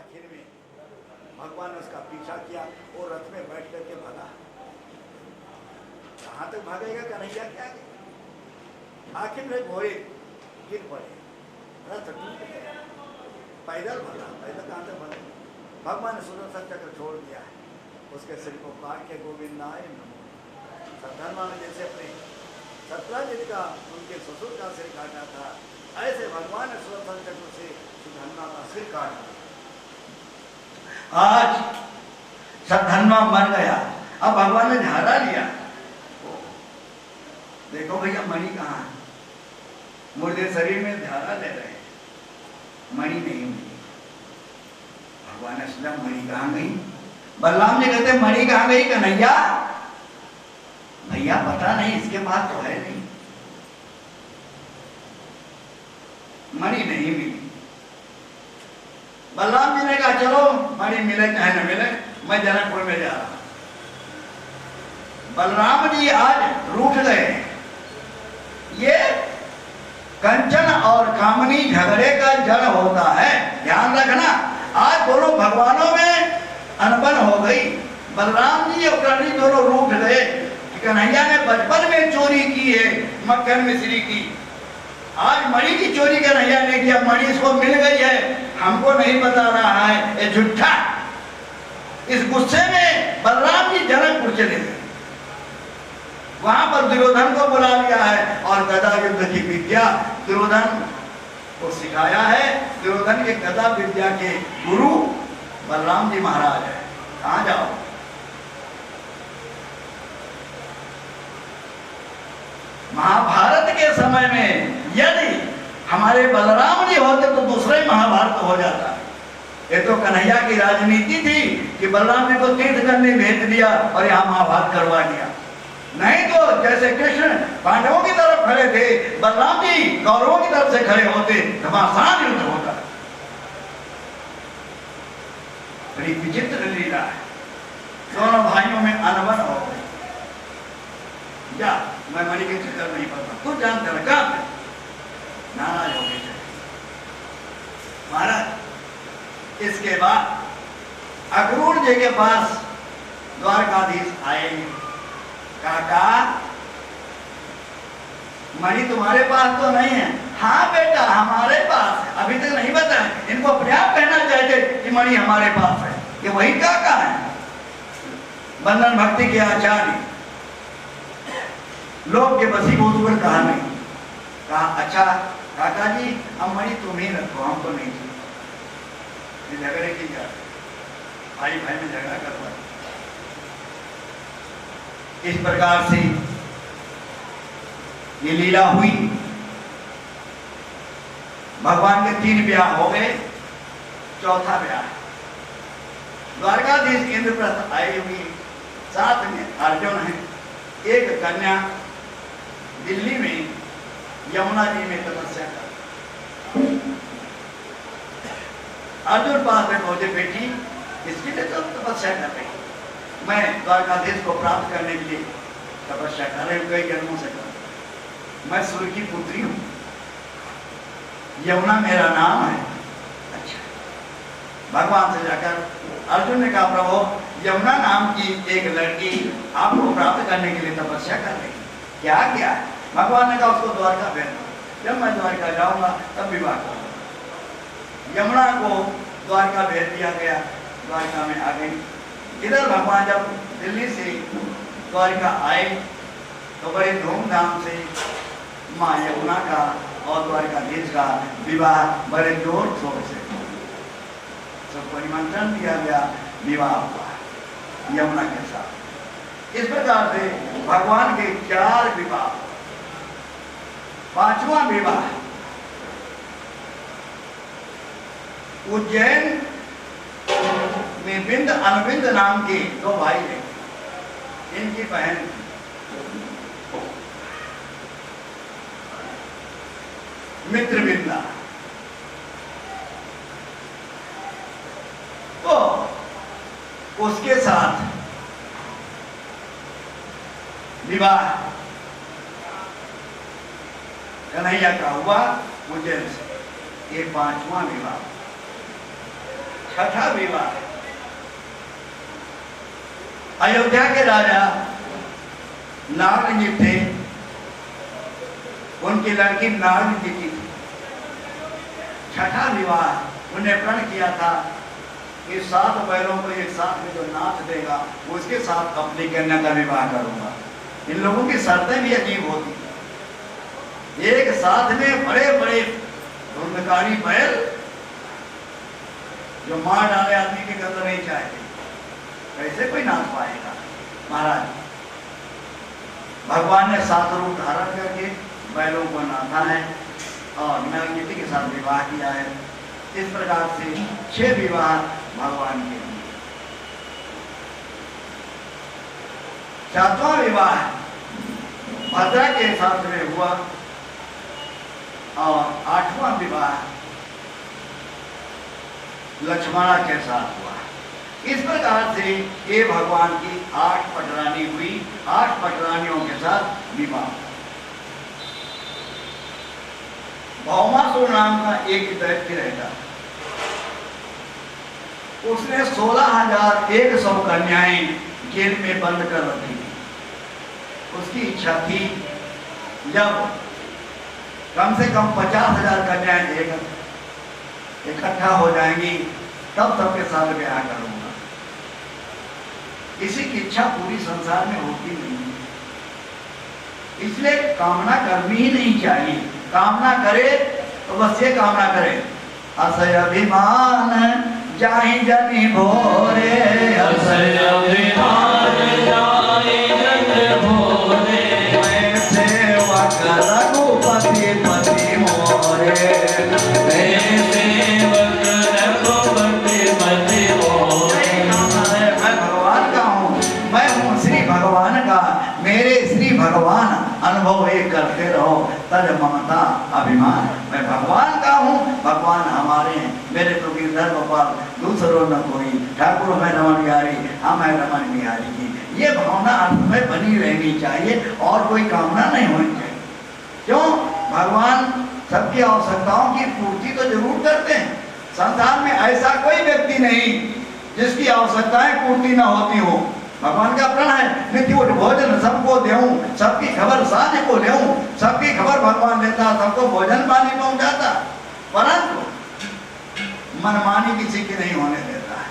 आखिर में भगवान ने उसका पीछा किया और रथ में बैठ करके भागा। कहाँ तक भागेगा कन्हैया के आगे? आखिर में घोड़े गिर पड़े, रथ टूट गया, पैदल भागा। पैदल कहाँ तक भागा? भगवान ने सुदर्शन चक्र छोड़ दिया है, उसके सिर को काट के गोविंदाय नमो। सद्धर्मा ने जैसे अपने सत्राजित का उनके ससुर का सिर काटा था, ऐसे भगवान ने सुदर्शन चक्र से सद्धर्मा का सिर काटा। आज सद्धर्मा मर गया, अब भगवान ने झाड़ा लिया। देखो भैया मणि कहाँ है? मुर्दे शरीर में झाड़ा ले रहे, मणि नहीं मिली। भगवान ने सोचा मणि कहाँ गई? बलराम जी कहते मणि कहाँ गई कन्हैया? भैया पता नहीं, इसके पास तो है नहीं, मणि नहीं मिली। बलराम जी ने कहा चलो मणि मिले चाहे न मिले, मैं जनकपुर में जा रहा। बलराम जी आज रूठ गए। ये कंचन और कामनी झगड़े का जड़ होता है, ध्यान रखना। आज दोनों भगवानों में अनबन हो गई। बलराम जी और कृष्ण दोनों रूठ गए। कन्हैया ने बचपन में चोरी की है मक्खन मिश्री की, आज मणि की चोरी कन्हैया ने किया, मणि इसको मिल गई है, हमको नहीं बता रहा है, ये झूठा। इस गुस्से में बलराम जी जनकपुर चले गए। वहां पर दुर्योधन को बुला लिया है और गदा युद्ध की विद्या दुर्योधन को सिखाया है। दुर्योधन के गदा विद्या के गुरु बलराम जी महाराज है। कहां जाओ? महाभारत के समय में यदि हमारे बलराम जी होते तो दूसरा ही महाभारत हो जाता। ये तो कन्हैया की राजनीति थी कि बलराम जी को तीर्थ करने भेज दिया और यहाँ महाभारत करवा दिया। नहीं तो जैसे कृष्ण पांडवों की तरफ खड़े थे, बलराम जी कौरवों की तरफ से खड़े होते, घमासान युद्ध होता। बड़ी विचित्र लीला है। दोनों भाइयों में अनबन हो गई। या मैं मणि के चक्कर नहीं पड़ता, तू जानते ना कहा नाराज हो गई महाराज। इसके बाद अक्रूर जी के पास द्वारकाधीश आए। काका मणि तुम्हारे पास तो नहीं है? हाँ बेटा हमारे पास है, अभी तक नहीं बताया। इनको अपने आप कहना चाहते कि मणि हमारे पास है, कि वही काका है, बंधन भक्ति के आचार्य, लोग के वसीभूत पर कहा नहीं। कहा अच्छा काका जी अब मणि तुम ही रखो, हमको नहीं चाहिए। झगड़े की जा, भाई भाई में झगड़ा करवा। इस प्रकार से ये लीला हुई। भगवान के 3 ब्याह हो गए, चौथा ब्याह द्वारकाधीश इंद्रप्रस्थ आई हुई, साथ में अर्जुन है। एक कन्या दिल्ली में यमुना जी में तपस्या कर। अर्जुन पास में पहुंचे, बेटी इसके लिए तो तपस्या कर रही, मैं द्वारकाधीश को प्राप्त करने के लिए तपस्या कर रही हूँ, कई जन्मों से कर। मैं सूर्य की पुत्री हूँ, यमुना मेरा नाम है। अच्छा, भगवान से जाकर अर्जुन ने कहा प्रभु यमुना नाम की एक लड़की आपको प्राप्त करने के लिए तपस्या कर रही, क्या क्या? भगवान ने कहा उसको द्वारका भेज दो, जब मैं द्वारका जाऊंगा तब विवाह करूंगा। यमुना को द्वारका भेज दिया गया, द्वारका में आ गई। इधर भगवान जब दिल्ली से द्वारका आए तो बड़े धूमधाम से माँ यमुना का और द्वारकाधीश का विवाह बड़े जोर शोर से सबको निमंत्रण दिया गया, विवाह हुआ यमुना के साथ। इस प्रकार से भगवान के 4 विवाह। 5वां विवाह उज्जैन में बिंद अनबिंद नाम के 2 भाई हैं, इनकी बहन मित्रविंदा। तो उसके साथ विवाह कन्हैया का हुआ उज्जैन से। ये 5वां विवाह। छठा विवाह। अयोध्या के राजा नाग जी थे, उनकी लड़की नाग जी की थी। छठा विवाह उन्हें प्रण किया था कि 7 बैलों को एक साथ में जो नाच देगा उसके साथ अपनी कन्या का विवाह करूंगा। इन लोगों की शर्तें भी अजीब होती, एक साथ में बड़े बड़े धुंधकारी बैल जो मार डाले आदमी के अंदर नहीं चाहते, कैसे कोई नाच पाएगा। महाराज भगवान ने 7 रूप धारण करके बैलों को नाथा है और नागजी के साथ विवाह किया है। इस प्रकार से 6 विवाह भगवान के लिए। 7वां विवाह भद्रा के साथ में हुआ और 8वां विवाह लक्ष्मणा के साथ हुआ। इस प्रकार से ये भगवान की 8 पटरानी हुई। 8 पटरानियों के साथ विवाह। भौमासुर नाम का एक दैत्य रहता, उसने 16,100 कन्याएं जेल में बंद कर रखी थी। उसकी इच्छा थी जब कम से कम 50,000 कन्याएं इकट्ठा हो जाएंगी तब सबके साथ ब्याह करूंगा। किसी की इच्छा पूरी संसार में होती नहीं, इसलिए कामना करनी ही नहीं चाहिए। कामना करे तो बस ये कामना करे, असय अभिमान जाहि जनि भोरे, असय अभिमान जाहि जनि भोरे, मैं सेवक रघुपति पति मोरे, मैं सेवक रघुपति पति मोरे। मैं भगवान का हूँ, मैं हूँ श्री भगवान का, मेरे श्री भगवान अनुभव एक करते रहो तज ममता अभिमान। मैं भगवान का हूँ, भगवान हमारे हैं, मेरे तो गिरधर गोपाल दूसरों न कोई, ठाकुर मैं रमन बिहारी, हम है रमन बिहारी की। ये भावना अंत में बनी रहनी चाहिए और कोई कामना नहीं होनी चाहिए। क्यों? भगवान सबकी आवश्यकताओं की पूर्ति तो जरूर करते हैं। संसार में ऐसा कोई व्यक्ति नहीं जिसकी आवश्यकताएं पूर्ति न होती हो। भगवान का प्रण है नित्य उठ भोजन सबको देऊं, सबकी खबर साझ को लेऊं। सबकी खबर भगवान लेता, सबको भोजन पानी पहुंचाता, परंतु मनमानी किसी की नहीं होने देता है।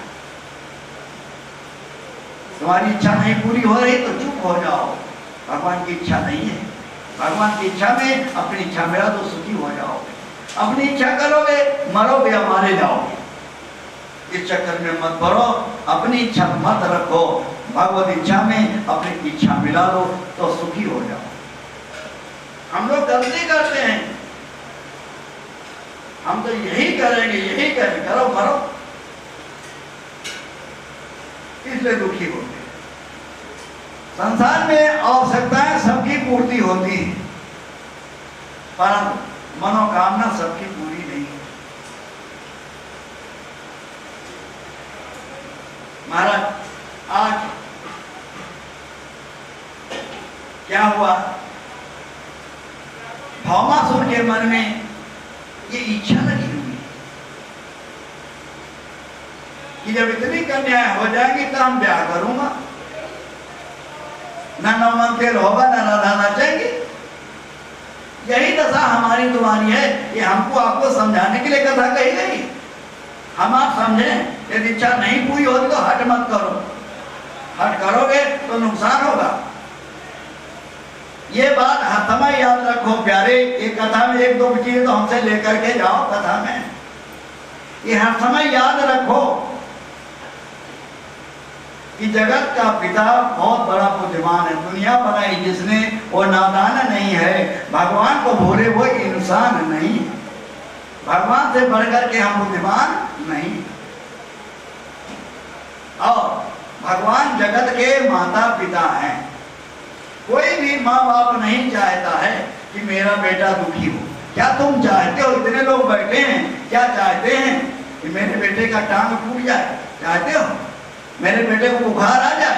तुम्हारी इच्छा नहीं पूरी हो रही तो चुप हो जाओ, भगवान की इच्छा नहीं है। भगवान की इच्छा में अपनी इच्छा मेरा तो सुखी हो जाओगे। अपनी इच्छा करोगे मरोगे या मारे जाओगे। इस चक्कर में मत पड़ो, अपनी इच्छा मत रखो, भगवत इच्छा में अपनी इच्छा मिला लो तो सुखी हो जाओ। हम लोग गलती करते हैं, हम तो यही करेंगे यही करेंगे, करो मरो, इसलिए दुखी होते हैं। संसार में आवश्यकताएं सबकी पूर्ति होती है, परंतु मनोकामना सबकी पूरी नहीं है। महाराज आज क्या हुआ, भौमासुर के मन में ये इच्छा लगी हुई कि जब इतनी कन्याएं हो जाएंगी तो हम ब्याह करूंगा, ना नौमन खेल होगा ना राधा नाचेंगी। यही दशा हमारी तुम्हारी है, ये हमको आपको समझाने के लिए कथा कही गई। हम आप समझें, यदि इच्छा नहीं पूरी होती तो हट मत करो, हट करोगे तो नुकसान होगा। ये बात हर समय याद रखो प्यारे। ये कथा में 1-2 चीजें तो हमसे लेकर के जाओ कथा में, ये हर समय याद रखो कि जगत का पिता बहुत बड़ा बुद्धिमान है। दुनिया बनाई जिसने वो नादान नहीं है, भगवान को भूले वो इंसान नहीं है। भगवान से बढ़कर के हम बुद्धिमान नहीं। और भगवान जगत के माता पिता हैं। कोई भी माँ बाप नहीं चाहता है कि मेरा बेटा दुखी हो। क्या तुम चाहते हो? इतने लोग बैठे हैं, क्या चाहते हैं कि मेरे बेटे का टांग टूट जाए? चाहते हो मेरे बेटे को बुखार आ जाए,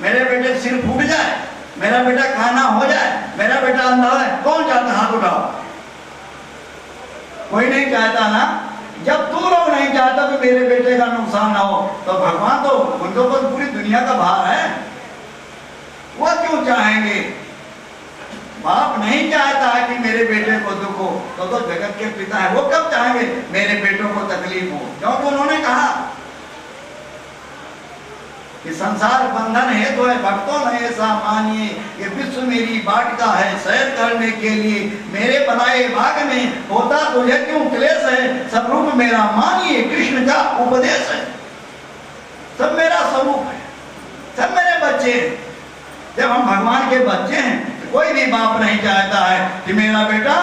मेरे बेटे का सिर फूट जाए, मेरा बेटा खाना हो जाए, मेरा बेटा अंधा है? कौन चाहता? हाथ उठाओ। कोई नहीं चाहता ना। जब तू लोग नहीं चाहता तो मेरे बेटे का नुकसान ना हो। तो भगवान तो उनको पर पूरी दुनिया का भार है, वो क्यों चाहेंगे? बाप नहीं चाहता है कि मेरे बेटे को दुख हो, तो जगत के पिता है, वो कब चाहेंगे मेरे बेटों को तकलीफ हो? क्योंकि उन्होंने कहा कि संसार बंधन है तो है भक्तों ने ऐसा मानिए, ये विश्व मेरी वाटिका है सैर करने के लिए, मेरे बनाए भाग में होता तुझे क्यों क्लेश है, सब रूप मेरा मानिए कृष्ण का उपदेश है। सब मेरा स्वरूप है, सब मेरे बच्चे हैं। जब हम भगवान के बच्चे हैं तो कोई भी बाप नहीं चाहता है कि मेरा बेटा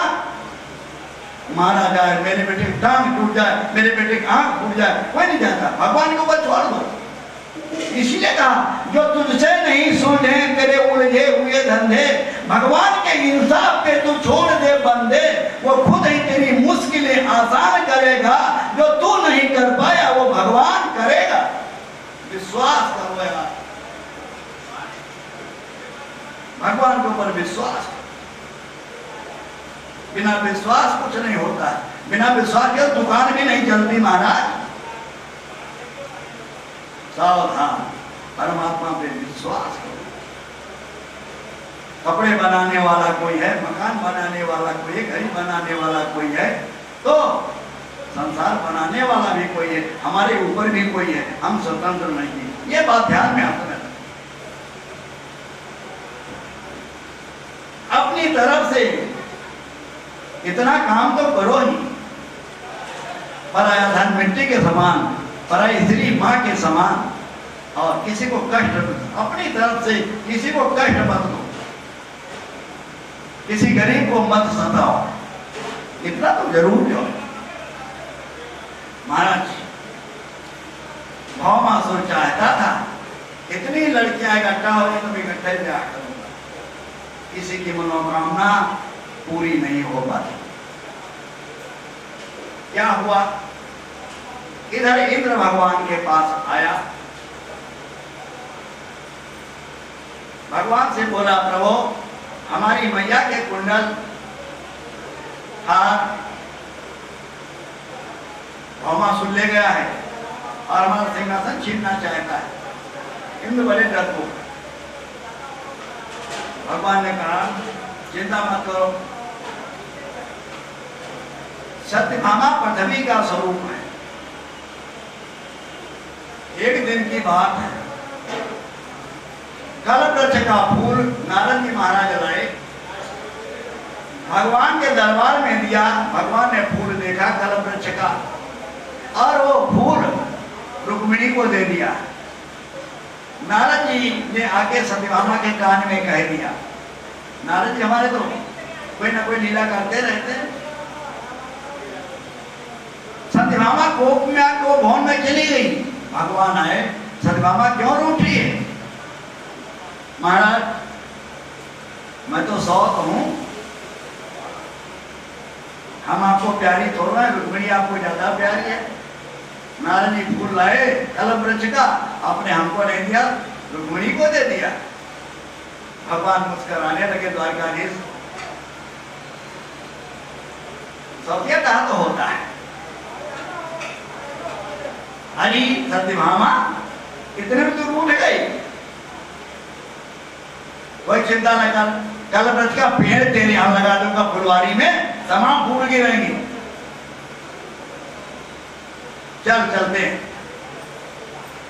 मारा जाए, मेरे बेटे की टांग टूट जाए, मेरे बेटे की आंख फूट जाए, कोई नहीं चाहता। भगवान को बस छोड़ दो। इसलिए कहा जो तुझसे नहीं सूझे तेरे उलझे हुए धंधे, भगवान के इंसाफ पे तू छोड़ दे बंदे, वो खुद ही तेरी मुश्किलें आसान करेगा, जो तू नहीं कर पाया वो भगवान करेगा। विश्वास करो यार, भगवान के ऊपर विश्वास। बिना विश्वास कुछ नहीं होता है, बिना विश्वास के दुकान भी नहीं चलती महाराज। सावधान, परमात्मा पे विश्वास करो। कपड़े बनाने वाला कोई है, मकान बनाने वाला कोई है, घर बनाने वाला कोई है, तो संसार बनाने वाला भी कोई है, हमारे ऊपर भी कोई है, हम स्वतंत्र नहीं है। ये बात ध्यान में आता है। अपनी तरफ से इतना काम तो करो ही, पराया धन मिट्टी के समान, पराई स्त्री माँ के समान, और किसी को कष्ट, अपनी तरफ से किसी को कष्ट मत दो, किसी गरीब को मत सताओ, इतना तो जरूर जो। महाराज भौमासुर चाहता था इतनी लड़कियां इकट्ठा हो तो इकट्ठे ब्याह करूंगा, किसी की मनोकामना पूरी नहीं हो पाती। क्या हुआ? इधर इंद्र भगवान के पास आया, भगवान से बोला प्रभु हमारी मैया के कुंडल हार भौमासुर ले गया है और हमारा सिंहासन छीनना चाहता है। इंद्र बड़े डरपोक। भगवान ने कहा चिंता मत करो, सत्यभामा पृथ्वी का स्वरूप है। एक दिन की बात है, कल्पवृक्ष का फूल नारद जी महाराज लाए, भगवान के दरबार में दिया। भगवान ने फूल देखा कल्पवृक्ष का, और वो फूल रुक्मिणी को दे दिया। नारद जी ने आके सत्यभामा के कान में कह दिया। नारद जी हमारे तो कोई ना कोई लीला करते रहते हैं। सत्यभामा कोप में आके वो भवन में चली गई। भगवान आए, सत्यभामा क्यों रूठ रही है? महाराज मैं तो सौत हूं, हम आपको प्यारी थोड़ा है, रुक्मिणी आपको ज्यादा प्यारी है। नारद जी फूल लाए कल्पवृक्ष का, आपने हमको नहीं दिया, रुक्मिणी को दे दिया। भगवान मुस्कुराने लगे। द्वारकाधीश सौतिया कहा तो होता है। अरे सत्यभामा इतने में तो रूठ गई, कोई चिंता न कर, कल्पवृक्ष का पेड़ तेरे यहां लगा दूंगा फुलवारी में, तमाम फूल गिरेंगे। चल चलते हैं।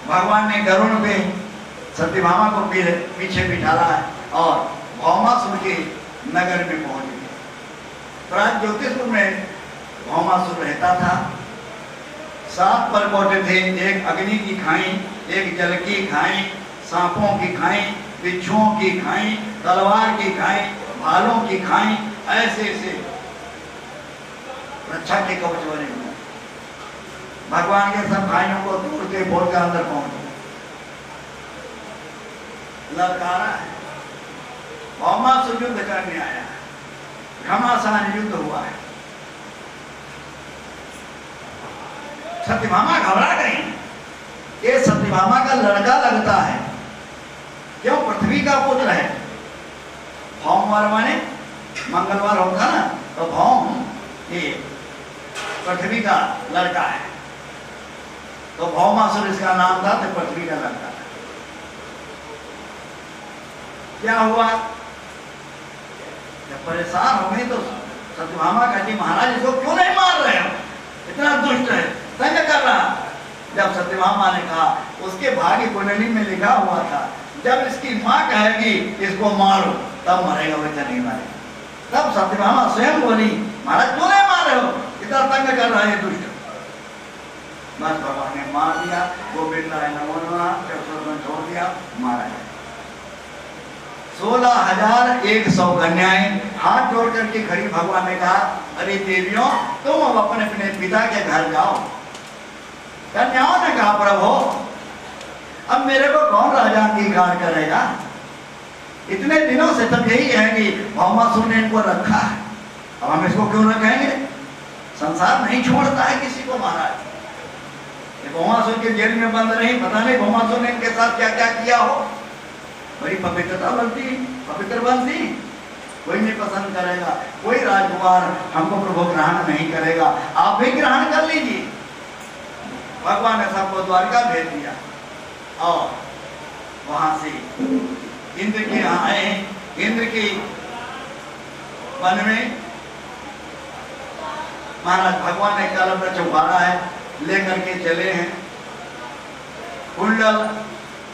भगवान ने गरुड़ पे सत्यभामा को पीछे बिठाला है और भौमासुर के नगर में पहुंच गए। प्राग ज्योतिषपुर में भौमासुर रहता था। 7 परकोटे थे, एक अग्नि की खाई, एक जल की खाई, सांपों की खाई, बिच्छुओं की खाई, तलवार की खाई, भालों की खाई, ऐसे ऐसे रक्षा के कवच बने हुए। भगवान के सब भाइयों को दूर के बोल कर अंदर पहुंच ललकारा है। भौमासुर युद्ध करने आया, घमासान युद्ध हुआ है। सत्यभामा घबरा गई। ये सत्यभामा का लड़का लगता है, क्यों? पृथ्वी का पुत्र है। भौमवार माने मंगलवार होता ना, तो भौम ये पृथ्वी का लड़का है। तो भौमासुर इसका नाम था, तो पृथ्वी का लड़का था। क्या हुआ, जब परेशान हो गई तो सत्यभामा कहती महाराज इसको क्यों नहीं मार रहे हो, इतना दुष्ट है, तंग कर रहा। जब सत्यभामा ने कहा, उसके भाग्य कुंडली में लिखा हुआ था जब इसकी माँ कहेगी इसको मारो तब मरेगा, वैसे नहीं मरेगा। तब सत्यभामा स्वयं बोली महाराज क्यों नहीं मार रहे हो, इतना तंग कर रहा है ये दुष्ट। बस भगवान ने मार दिया, गोविंद राय नमो नमः छोड़ दिया, मारा गया। 16,100 कन्याएं हाथ जोड़ करके खड़ी। भगवान ने कहा अरे देवियों तुम अब अपने अपने पिता के घर जाओ। कन्याओं ने कहा प्रभु अब मेरे को कौन राजा अंगीकार करेगा, इतने दिनों से तब यही है कि भौमासुर ने इनको रखा है, अब हम इसको क्यों रखेंगे, संसार नहीं छोड़ता है किसी को महाराज। ये भौमासुर के जेल में बंद नहीं, पता नहीं भौमासुर ने इनके साथ क्या क्या किया हो। बड़ी पवित्रता बनती, पवित्र बनती, कोई नहीं पसंद करेगा, कोई राजकुमार हमको प्रभु ग्रहण नहीं करेगा, आप भी ग्रहण कर लीजिए। भगवान ने सबको द्वारका भेज दिया और वहां से इंद्र के यहाँ आए। इंद्र के वन में महाराज भगवान ने कलम चौपाड़ा है लेकर के चले हैं, कुंडल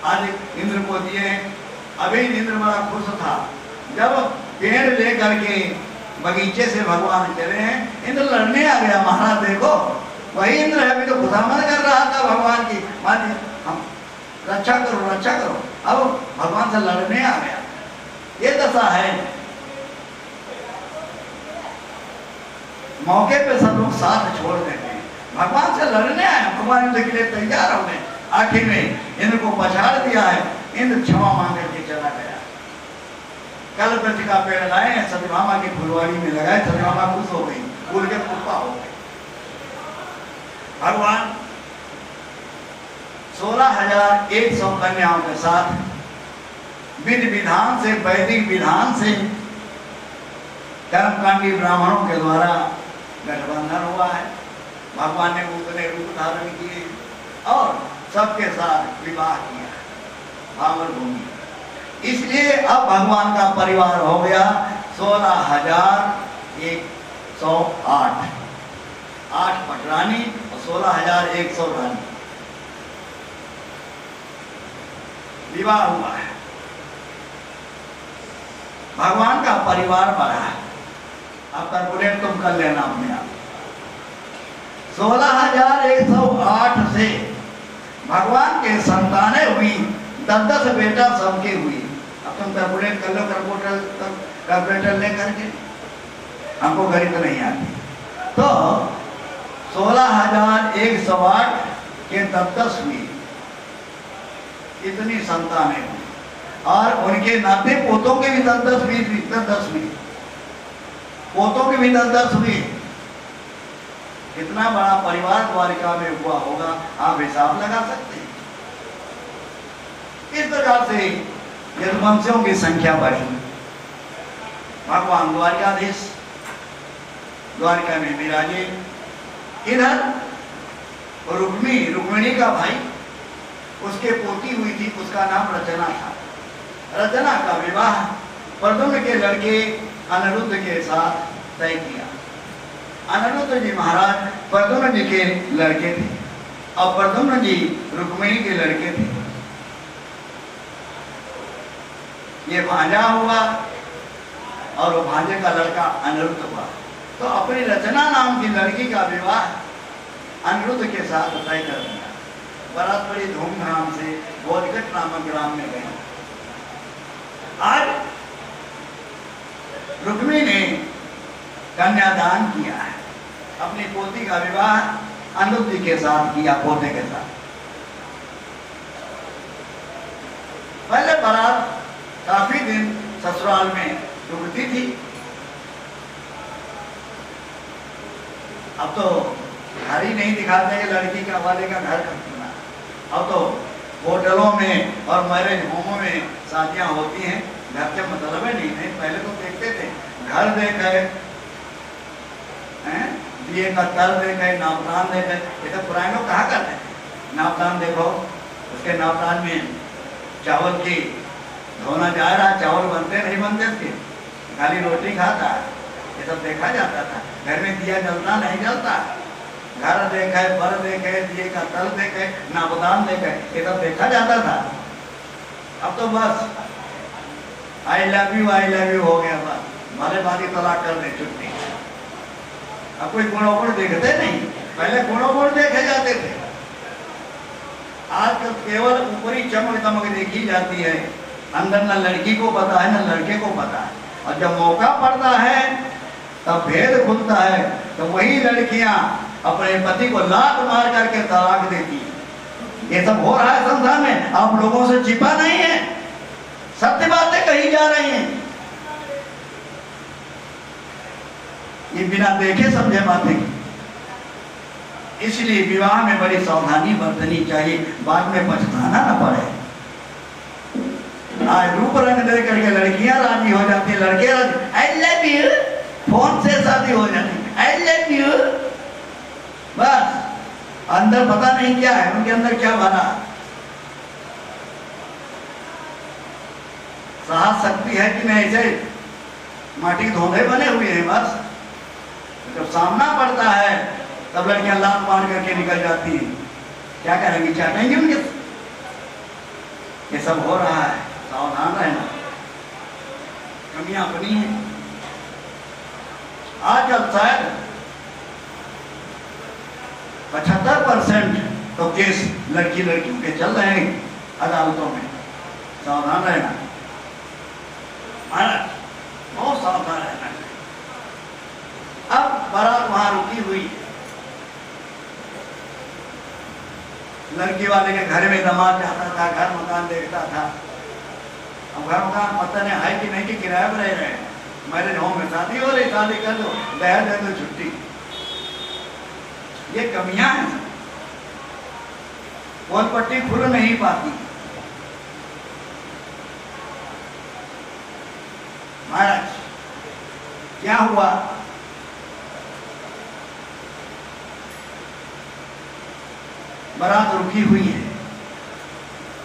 आदि इंद्र को दिए हैं। अभी इंद्र बड़ा खुश था, जब पेड़ लेकर के बगीचे से भगवान चले हैं, इंद्र लड़ने आ गया। महाराज देखो वही इंद्र है, अभी तो खुदामद कर रहा था भगवान की, मान हम रक्षा करो रक्षा करो, अब भगवान से लड़ने आ गया। ये दशा है, मौके पे सब लोग साथ छोड़ देते हैं, भगवान से लड़ने आए, भगवान युद्ध के लिए तैयार हो गए। आखिर में इंद्र को पछाड़ दिया है, इंद्र क्षमा मांग करके चला गया। कल वृक्ष का पेड़ लाए सत्यभामा की फुलवाड़ी में लगाए, सत्यभामा खुश हो गई, फूल के पुष्पा हो गए। भगवान 16,100 कन्याओं के साथ विधि विधान से, वैदिक विधान से, कर्मकांडी ब्राह्मणों के द्वारा गठबंधन हुआ है। भगवान ने उतने रूप धारण किए और सबके साथ विवाह किया भावर भूमि। इसलिए अब भगवान का परिवार हो गया 16,108, 8 पटरानी और 16,100 रानी। विवाह हुआ है, भगवान का परिवार बढ़ा है। अब कैलकुलेट तुम कर लेना अपने आप। 16,108 से भगवान के संतानें हुई, 10-10 बेटा सबके हुई। अब तुम कैलकुलेट कर लो, कैलकुलेटर लेकर के, हमको गणित तो नहीं आती। तो 16,108 के 10-10 हुई, इतनी संतानें हुई और उनके नाते पोतों के भी 10-10 हुई, पोतों के भी 10-10 हुई। कितना बड़ा परिवार द्वारिका में हुआ होगा आप हिसाब लगा सकते हैं। इस प्रकार से यदुवंशियों की संख्या बढ़ी। भगवान द्वारिकाधीश द्वारिका में विराजे। इधर रुक्मिणी का भाई, उसके पोती हुई थी, उसका नाम रचना था। रचना का विवाह प्रद्युम्न के लड़के अनिरुद्ध के साथ तय किया। अनिरुद्ध जी महाराज प्रद्युम्न जी के लड़के थे और प्रद्युम्न जी रुक्मिणी के लड़के थे। ये भांजा हुआ और वो भांजे का लड़का अनिरुद्ध हुआ। तो अपनी रचना नाम की लड़की का विवाह अनिरुद्ध के साथ तय कर दिया। बरात बड़ी धूमधाम से बोधगढ़ नामक ग्राम में गए। आज रुक्मिणी ने कन्यादान किया है, अपनी पोती का विवाह अनिरुद्ध जी के साथ किया, पोते के साथ। पहले बारात काफी दिन ससुराल में रुकती थी, अब तो घर ही नहीं दिखाते कि लड़की का वाले का घर कब खुला। अब तो होटलों में और मैरिज होमों में शादियां होती हैं, घर के मतलब है नहीं। पहले तो देखते थे घर देखे, दिए का तर देखे, नामदान देखे, ये तो पुराने लोग कहा करते थे। नावतान देखो, उसके नावतान में चावल की धोना जा रहा, चावल बनते नहीं बनते थे, खाली रोटी खाता, ये सब देखा जाता था। घर में दिया जलता नहीं जलता, घर देखे, बर देखे, दिए का तल देखे, नावतान देखे, ये सब देखा जाता था। अब तो बस आई लव यू हो गया, बस भले बारी तलाक कर दे, छुट्टी। अब कोई गुण देखते नहीं, पहले गुण देखे जाते थे। आजकल केवल ऊपरी चमक दमक देखी जाती है, अंदर न लड़की को पता है न लड़के को पता है। और जब मौका पड़ता है तब भेद खुलता है, तो वही लड़कियां अपने पति को लात मार करके तलाक देती है। ये सब हो रहा है संसार में, आप लोगों से छिपा नहीं है, सत्य बातें कही जा रही हैं। ये बिना देखे समझे बातें, इसलिए विवाह में बड़ी सावधानी बरतनी चाहिए, बाद में पछताना न पड़े। आज रूप रंग दे करके लड़कियां राजी हो जाती है, लड़के राजी, आई लव यू, फोन से शादी हो जाती, आई लव यू, बस अंदर पता नहीं क्या है, उनके अंदर क्या भरा। साहस शक्ति है कि नहीं, ऐसे माटी धोंधे बने हुए हैं। बस जब सामना पड़ता है तब लड़कियां लात मार करके निकल जाती हैं। क्या करेंगी, चाटेंगे उनके। ये सब हो रहा है, सावधान रहना, कमियां अपनी हैं। आजकल शायद 75% तो केस लड़कियों के चल रहे हैं अदालतों में। सावधान रहना, बहुत सावधान रहना। अब बारात वहां रुकी हुई है, लड़की वाले के घर में दामाद जाता था, घर मकान देखता था। अब घर मकान पता नहीं है कि नहीं कि किराए पर रह रहे हैं, मैरिज होम में शादी हो रही, शादी कर दो, दहेज दे दो, छुट्टी। ये कमियां हैं, पोल पट्टी खुल नहीं पाती। महाराज क्या हुआ, बारात रुकी हुई है।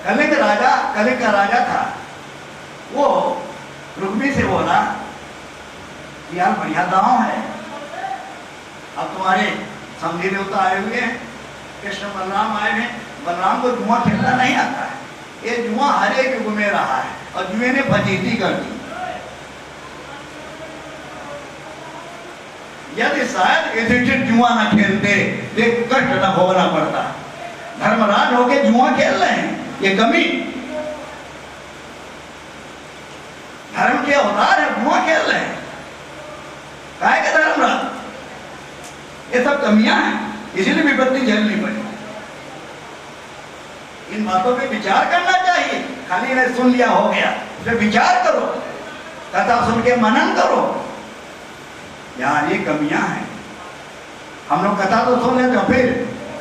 कलिंग का राजा था, वो रुक्मी से बोला यार बढ़िया गांव है, अब तुम्हारे समझी देवता आए हुए हैं, कृष्ण बलराम आए हैं, बलराम को जुआ खेलना नहीं आता है, ये जुआ हर एक घूमे रहा है और जुए ने फजीती कर दी। यदि शायद युधिष्ठिर जुआ ना खेलते, देख कष्ट न भोगना पड़ता। धर्मराज होके जुआ खेल रहे हैं, ये कमी। धर्म के अवतार है, जुआ खेल रहे हैं, काय के धर्मराज, ये सब कमियां हैं, इसीलिए विपत्ति झेलनी पड़ी। इन बातों पे विचार करना चाहिए, खाली इन्हें सुन लिया हो गया, इस पे विचार करो, कथा सुन के मनन करो। यार ये कमियां हैं। हम लोग कथा तो सुन लेते, फिर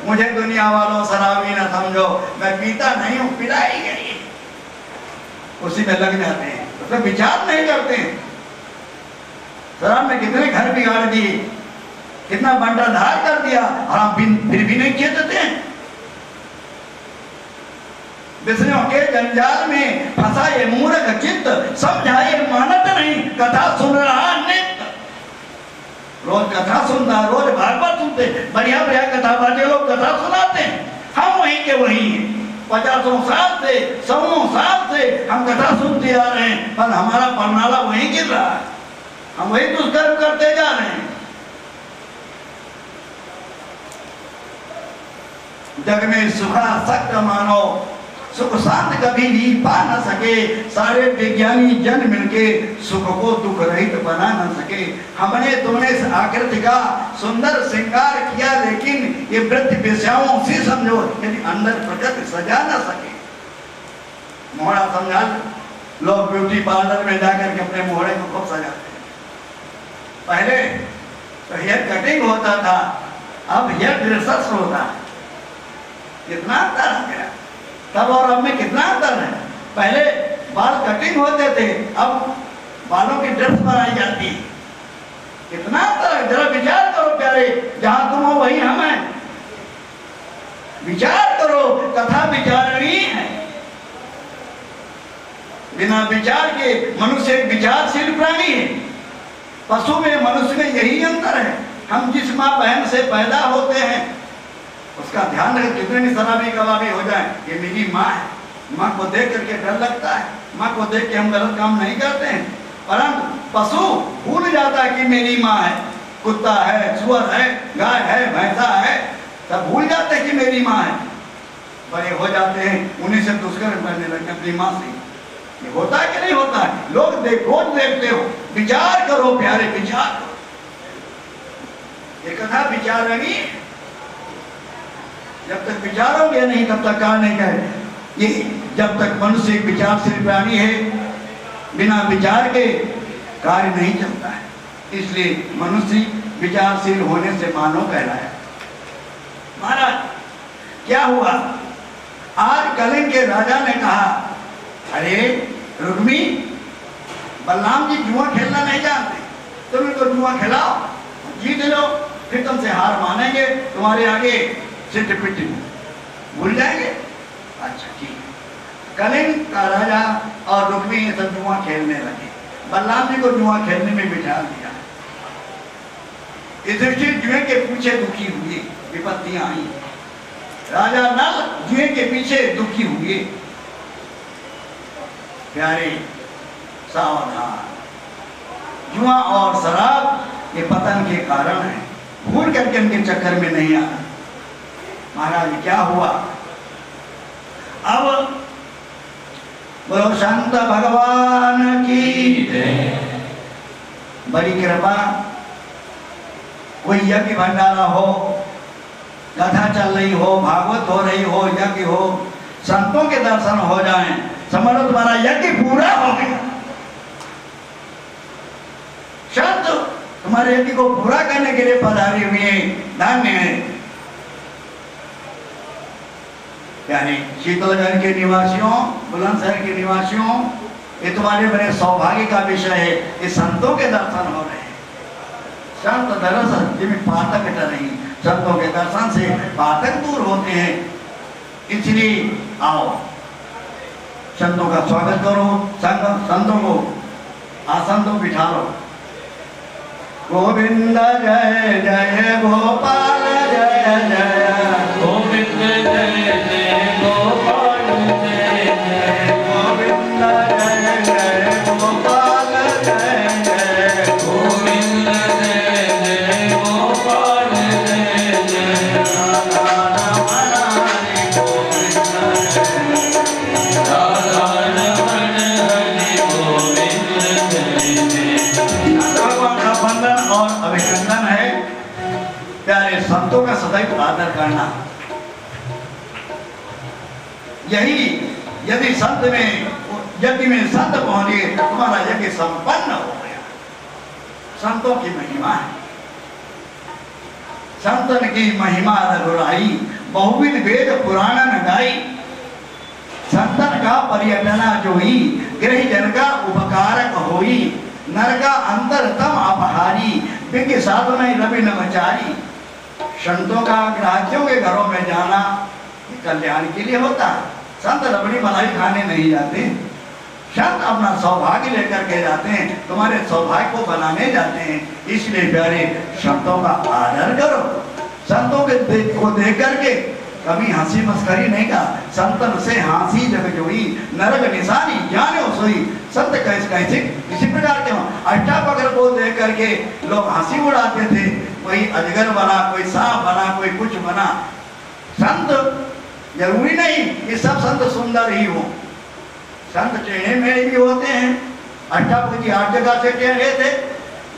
मुझे दुनिया वालों शराबी न समझो, मैं पीता नहीं हूं, पिलाई गई, उसी में लग जाते हैं, उसमें विचार नहीं करते हैं। शराब में कितने घर बिगाड़ दिए, कितना बंटाधार कर दिया, और हम फिर भी नहीं चेतते हैं। विषयों के जंजाल में फंसा ये मूर्ख चित्त, समझाए मानत नहीं, कथा सुन रहा नित्य। रोज कथा सुनता, रोज भागवत सुनते, बढ़िया बढ़िया कथा वाले लोग कथा सुनाते हैं, हम वहीं के वहीं हैं। 50 साल से 100 साल से हम कथा सुनते आ रहे हैं, पर हमारा परनाला वहीं गिर रहा है, हम वही दुष्कर्म करते जा रहे हैं। जग में सुखासक्त मानो, सुख शांत कभी भी पा न सके, सारे विज्ञानी जन मिलके सुख को दुख रहित बना न सके। हमने तुमने इस आकृति का सुंदर श्रृंगार किया, लेकिन ये वृत्ति विषयों से समझो, यदि अंदर प्रकृति सजा न सके। मोहरा समझा, लोग ब्यूटी पार्लर में जाकर के अपने मोहरे को खूब सजाते हैं। पहले तो हेयर कटिंग होता था, अब हेयर ड्रेसर्स होता है। कितना अंतर आ गया, तब और अब में कितना अंतर है। पहले बाल कटिंग होते थे, अब बालों की ड्रेस बनाई जाती है, कितना अंतर है। जरा विचार करो प्यारे, जहां तुम हो वहीं हम हैं, विचार करो। कथा विचारणीय है। बिना विचार के मनुष्य एक विचारशील प्राणी है। पशु में मनुष्य में यही अंतर है। हम जिस माँ बहन से पैदा होते हैं उसका ध्यान रखें, कितने भी शराबी कबाबी हो जाए, ये मेरी माँ है। माँ को देख करके डर लगता है, माँ को देख के हम गलत काम नहीं करते हैं। परंतु पशु भूल जाता है कि मेरी माँ है, कुत्ता है, सुअर है, गाय है, भैंसा है, सब भूल जाते हैं कि मेरी माँ है। बड़े हो जाते हैं, उन्हीं से दुष्कर्म करने लगते अपनी माँ से। ये होता है कि नहीं होता है? लोग रोज देखते हो। विचार करो प्यारे, विचार करो। ये कथा विचारणी, जब तक विचारोगे नहीं तब तक कहा नहीं कहे। ये जब तक मनुष्य विचारशील प्राणी है, बिना विचार के कार्य नहीं चलता है। इसलिए मनुष्य विचारशील होने से मानव कहलाया। महाराज क्या हुआ, आज कलिंग के राजा ने कहा, अरे रुक्मी, बलराम जी जुआ खेलना नहीं जानते, तुम इनको जुआ खिलाओ, जीत लो, फिर तुमसे हार मानेंगे, तुम्हारे आगे सिट पिट भूल जाएंगे। अच्छा ठीक है। कलिंग का राजा और रुक्मी ये सब जुआ खेलने लगे। बलराम जी को जुआ खेलने में बिठा दिया। युधिष्ठिर जुए के पीछे दुखी हुए, विपत्तियां आई। राजा नल जुए के पीछे दुखी हुए। प्यारे सावधान, जुआ और शराब ये पतन के कारण है, भूल करके उनके चक्कर में नहीं आना। महाराज क्या हुआ, अब बोलो संत भगवान की बड़ी कृपा। कोई यज्ञ भंडारा हो, कथा चल रही हो, भागवत हो रही हो, यज्ञ हो, संतों के दर्शन हो जाएं, समझ लो तुम्हारा यज्ञ पूरा हो गया। संत तुम्हारे यज्ञ को पूरा करने के लिए पधारे हुए धन्य है। यानी शीतलगढ़ के निवासियों, बुलंदशहर के निवासियों, ये तुम्हारे बड़े सौभाग्य का विषय है। ये संतों के दर्शन हो रहे हैं। संत दरअसल जिनमें पातक नहीं, संतों के दर्शन से पातक दूर होते हैं। इसलिए आओ संतों का स्वागत करो, संतों को आसन तो बिठा लो। गोविंद जय जय गोपाल जय जय, गोविंद जय जय गोपाल जय जय, गोविंद जय जय गोपाल जय जय, गोविंद जय जय गोपाल जय जय, राधा रमण हरि गोविंद राधा रमण हरि गोविंद जय जय। भगवान का वंदन और अभिनंदन है। प्यारे संतों का सदैव आदर करना, यही यदि संत में यज्ञ में संत पहुंचे तुम्हारा यज्ञ संपन्न हो गया। संतों की महिमा है, संतन की महिमा रघुराई, बहुविध वेद पुराण न गाई। संतन का पर्यटना जोई, गृह जन का उपकारक होई। नर का अंतरतम अपहारी, विज्ञ साधन रवि नमचारी। संतों का ग्राहकियों के घरों में जाना कल्याण के लिए होता है। संत रबड़ी मलाई खाने नहीं जाते, संत अपना सौभाग्य लेकर के जाते हैं, तुम्हारे सौभाग्य को बनाने जाते हैं। इसलिए प्यारे संतों का आदर करो। संतों के को देख करके कभी हंसी मस्करी नहीं का। संतन से हंसी जग जोई, नरक निशानी जाने सोई। संत कैसे इसी प्रकार के अष्टावक्र को देख करके लोग हंसी उड़ाते थे। कोई अजगर बना, कोई सांप बना, कोई कुछ बना। संत जरूरी नहीं कि सब संत सुंदर ही हो, संत टेढ़े मेढ़े भी होते हैं। अष्टावक्र जी 8 जगह से टेढ़े थे,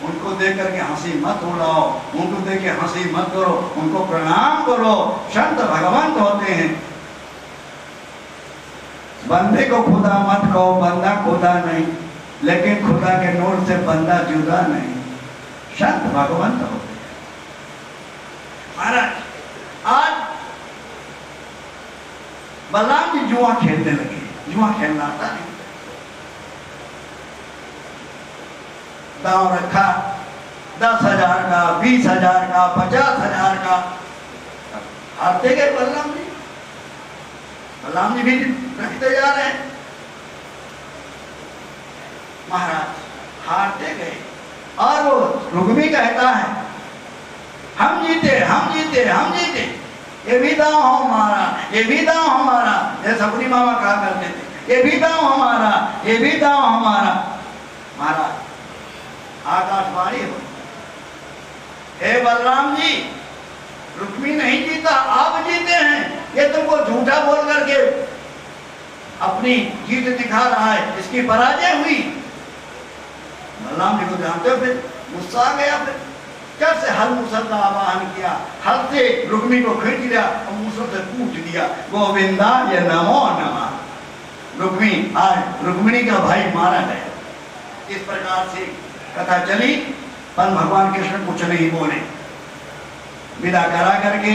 उनको देख करके हंसी मत उड़ाओ, उनको देख के हंसी मत करो, उनको प्रणाम करो। संत भगवंत होते हैं। बंदे को खुदा मत कहो, बंदा खुदा नहीं, लेकिन खुदा के नूर से बंदा जुदा नहीं। संत भगवंत होते हैं। महाराज आज बलराम जी जुआ खेलने लगे। जुआ खेलना आता नहीं, दांव रखा 10,000 का, 20,000 का, 50,000 का, हारते गए बलराम जी। बलराम जी भी रखते जा रहे हैं। महाराज हारते गए और वो रुक्मी कहता है हम जीते हम जीते हम जीते, ये भी दांव हमारा, ये भी दांव हमारा, जैसे सपनी मामा कहा करते थे, ये भी दांव हमारा, ये भी दांव हमारा। महाराज आकाशवाणी हो, हे बलराम जी, रुक्मी नहीं जीता, आप जीते हैं। ये तुमको झूठा बोल करके अपनी जीत दिखा रहा है, इसकी पराजय हुई। बलराम जी को जानते हो, फिर गुस्सा आ गया, फिर चट से हल मूसल का आवाहन किया, हल से रुक्मी को खींच लिया और मूसल से पूछ दिया, गोविंदा ये नमो नमः। रुक्मी आज रुक्मिणी का भाई मारा गया। इस प्रकार से कथा चली, पर भगवान कृष्ण कुछ नहीं बोले। विदा करा करके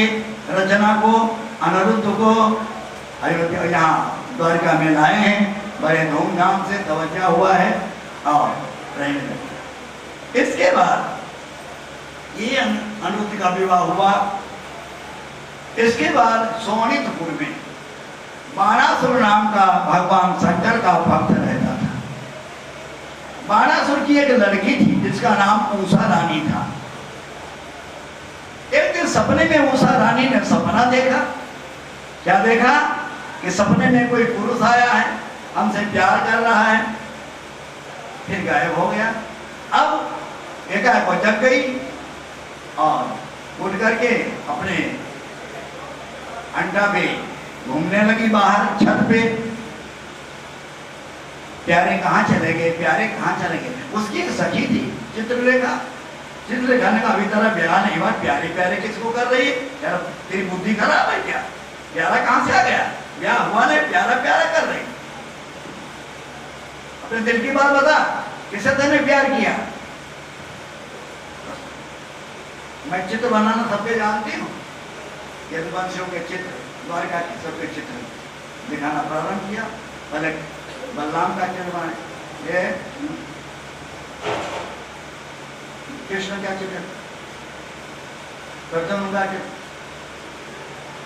रचना को, अनिरुद्ध को अयोध्या यहाँ द्वारका में लाए हैं, बड़े धूमधाम से तवज्जा हुआ है और रहने लगे। इसके बाद ये अनिरुद्ध का विवाह हुआ। इसके बाद सोनितपुर में बाणासुर नाम का भगवान शंकर का भक्त रहता था। बाणासुर की एक लड़की थी जिसका नाम उषा रानी था। एक दिन सपने में उषा रानी ने सपना देखा। क्या देखा? कि सपने में कोई पुरुष आया है, हमसे प्यार कर रहा है, फिर गायब हो गया। अब एकाएक वो जग गई और उठ करके अपने अंडा पे घूमने लगी बाहर छत पे। प्यारे कहाँ चले गए, प्यारे कहाँ चले गए। उसकी एक सखी थी चित्रलेखा। चित्रलेखा ने कहा अभी तेरा ब्याह नहीं हुआ, प्यारे प्यारे किसको कर रही है, यार तेरी बुद्धि खराब है क्या, प्यारा कहाँ से आ गया, ब्याह हुआ नहीं, प्यारा प्यारा कर रही। अपने दिल की बात बता, किसे तूने प्यार किया। मैं चित्र बनाना सबके जानती हूँ। यदुवंशियों के चित्र, द्वारका के सबके चित्र दिखाना प्रारंभ किया। पहले बलराम का चित्र बनाए, ये कृष्ण का चित्र, प्रद्युम्न का चित्र,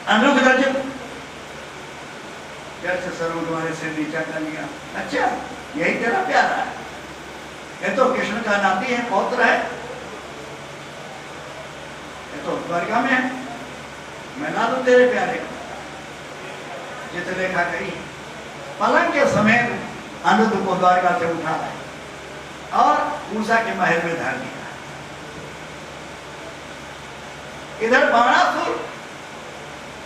अनिरुद्ध का चित्र, कैसे सर्व तुम्हारे से नीचा कर लिया। अच्छा यही तेरा प्यारा है, ये तो कृष्ण का नाती है, पौत्र है, ये तो द्वारका में है, मैं ला दूं तेरे प्यारे को। चित्रलेखा गई, पलंग के समेत अनिरुद्ध को द्वारका से उठा लाए और उषा के महल में धर दिया। इधर बाणासुर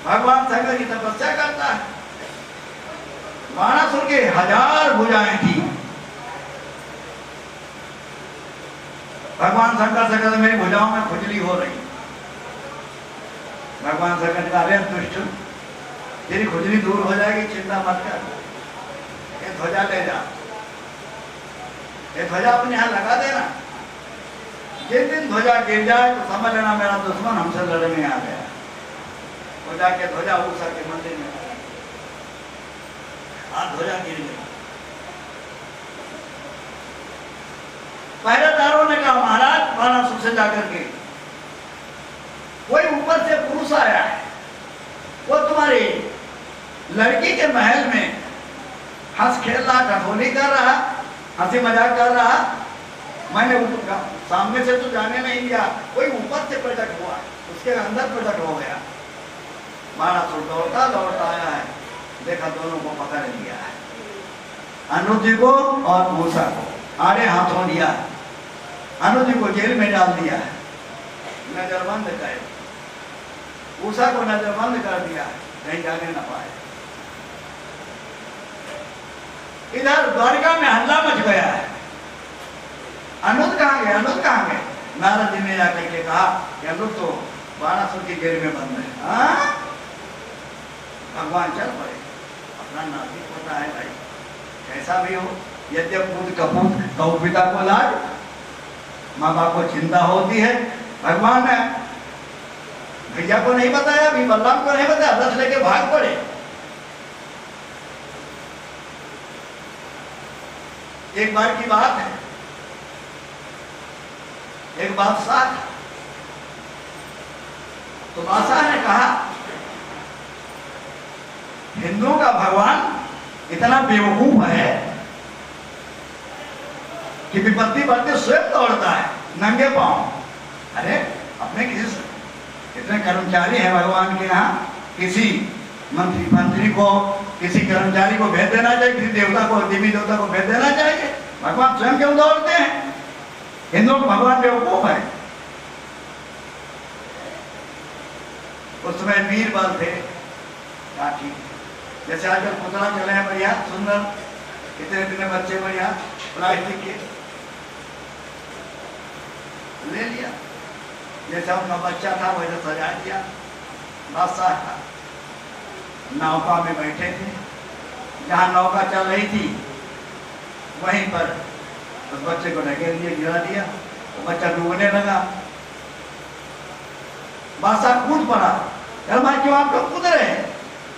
भगवान शंकर की तपस्या करता है। बाणासुर के 1000 भुजाएं थी। भगवान शंकर से कहते मेरी भुजाओं में खुजली हो रही। भगवान शंकर का अरे दुष्ट, तेरी खुजली दूर हो जाएगी, चिंता मत कर, ये ध्वजा ले जा, ये ध्वजा अपने यहाँ लगा देना। जिस दिन ध्वजा गिर जाए तो समझ लेना मेरा दुश्मन हमसे लड़ने आ गया। वो जाके ध्वजा उषा के मंदिर में, आज ध्वजा गिर गई। पहरेदारों ने कहा महाराज बाणासुर से जाकर के कोई ऊपर से पुरुष आया है, वो तुम्हारी लड़की के महल में हंस खेल रहा, ठठोली कर रहा, हंसी मजाक कर रहा। मैंने सामने से तो जाने नहीं दिया, कोई ऊपर से प्रकट हुआ, उसके अंदर प्रकट हो गया। बाणासुर दौड़ता दौड़ता आया है, देखा दोनों को पकड़ लिया है, अनिरुद्ध जी को और उषा को आड़े हाथों लिया, अनिरुद्ध जी को जेल में डाल दिया है, नजरबंद कर, उषा को नजरबंद कर दिया, कहीं जाने न पाए। इधर द्वारका में हल्ला मच गया है। अनिरुद्ध कहाँ गए, अनिरुद्ध कहाँ गए। नारद जी ने जाकर के कहा कि अनिरुद्ध तो बाणासुर की जेल में बंद है। भगवान चल पड़े, अपना नाती होता है भाई, कैसा भी हो, यद्यपूत कपूत गौ पिता को लाज, माँ बाप को चिंता होती है। भगवान ने भैया को नहीं बताया, अभी बलराम को नहीं बताया, रथ लेके भाग पड़े। एक बार की बात है, एक बादशाह था, तो बादशाह ने कहा हिंदुओं का भगवान इतना बेवकूफ है कि विपत्ति पड़ते स्वयं दौड़ता है नंगे पांव। अरे अपने किसी इतने कर्मचारी हैं भगवान के यहाँ, किसी मंत्री को, किसी कर्मचारी को भेज देना चाहिए, किसी देवता को, देवी देवता को भेज देना चाहिए। भगवान स्वयं क्यों दौड़ते हैं? हिंदुओं को भगवान बेवकूफ है। उस समय वीर बल थे काफी, जैसे आजकल पुतला चले हैं बढ़िया सुंदर, इतने इतने बच्चे बढ़िया प्लास्टिक के ले लिया, जैसे उनका बच्चा था वैसे सजा दिया। बादशाह था, नौका में बैठे थे, जहाँ नौका चल रही थी वहीं पर उस बच्चे को ढकेल दिया, गिरा दिया, वो बच्चा डूबने लगा। बादशाह कूद पड़ा, अरे भाई क्यों आप लोग कूद रहे हैं?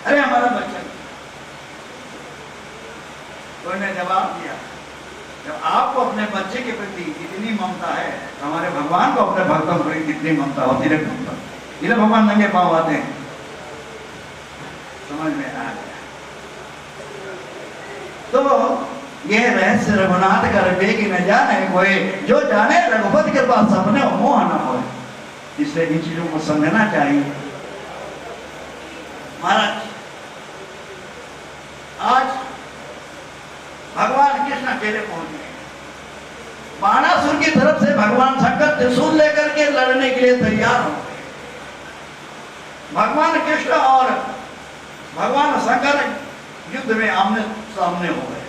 अरे हमारा बच्चा। तो उन्होंने जवाब दिया, जब आपको अपने बच्चे के प्रति इतनी ममता है तो हमारे भगवान को अपने भक्तों के प्रति कितनी ममता होती है। इधर भगवान नंगे पांव आते हैं। समझ में आ गया? तो यह रहस्य रघुनाथ कर बेगी न जाने कोई, जो जाने रघुपति के पास सपने मोह न होए। इसलिए इन चीजों को समझना चाहिए। महाराज आज भगवान कृष्ण अकेले पहुंच गए। बाणासुर की तरफ से भगवान शंकर त्रिशूल लेकर के लड़ने के लिए तैयार हो गए। भगवान कृष्ण और भगवान शंकर युद्ध में आमने सामने हो गए।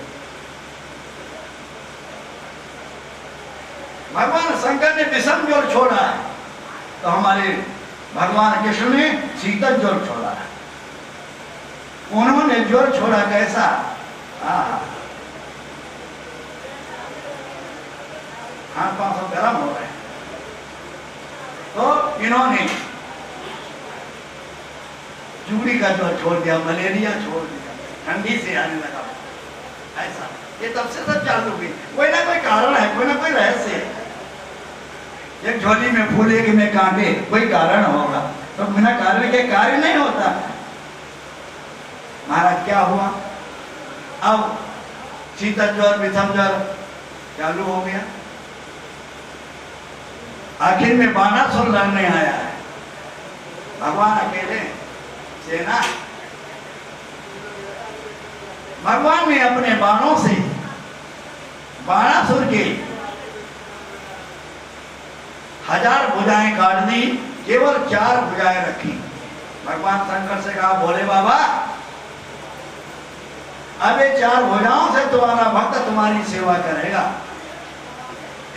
भगवान शंकर ने विषम ज्वर छोड़ा है, तो हमारे भगवान कृष्ण ने शीतल ज्वर छोड़ा है। उन्होंने ज्वर छोड़ा कैसा? हाथ पांव सब गर्म हो रहे हैं, तो इन्होंने चूड़ी का ज्वर छोड़ दिया, मलेरिया छोड़ दिया, ठंडी से आने लगा। ऐसा ये तब से सब चालू हुई। कोई ना कोई कारण है, कोई ना कोई रहस्य है। एक झोली में फूल, एक में कांटे, कोई कारण होगा, तो बिना कारण के कार्य नहीं होता। महाराज क्या हुआ? अब शीतल ज्वर, विषम ज्वर चालू हो गया। आखिर में बाणासुर लड़ने आया है। भगवान अकेले, सेना। भगवान ने अपने बाणों से बाणासुर के 1000 भुजाएं काट दी, केवल 4 भुजाएं रखी। भगवान शंकर से कहा, भोले बाबा अब ये 4 भुजाओं से तुम्हारा भक्त तुम्हारी सेवा करेगा।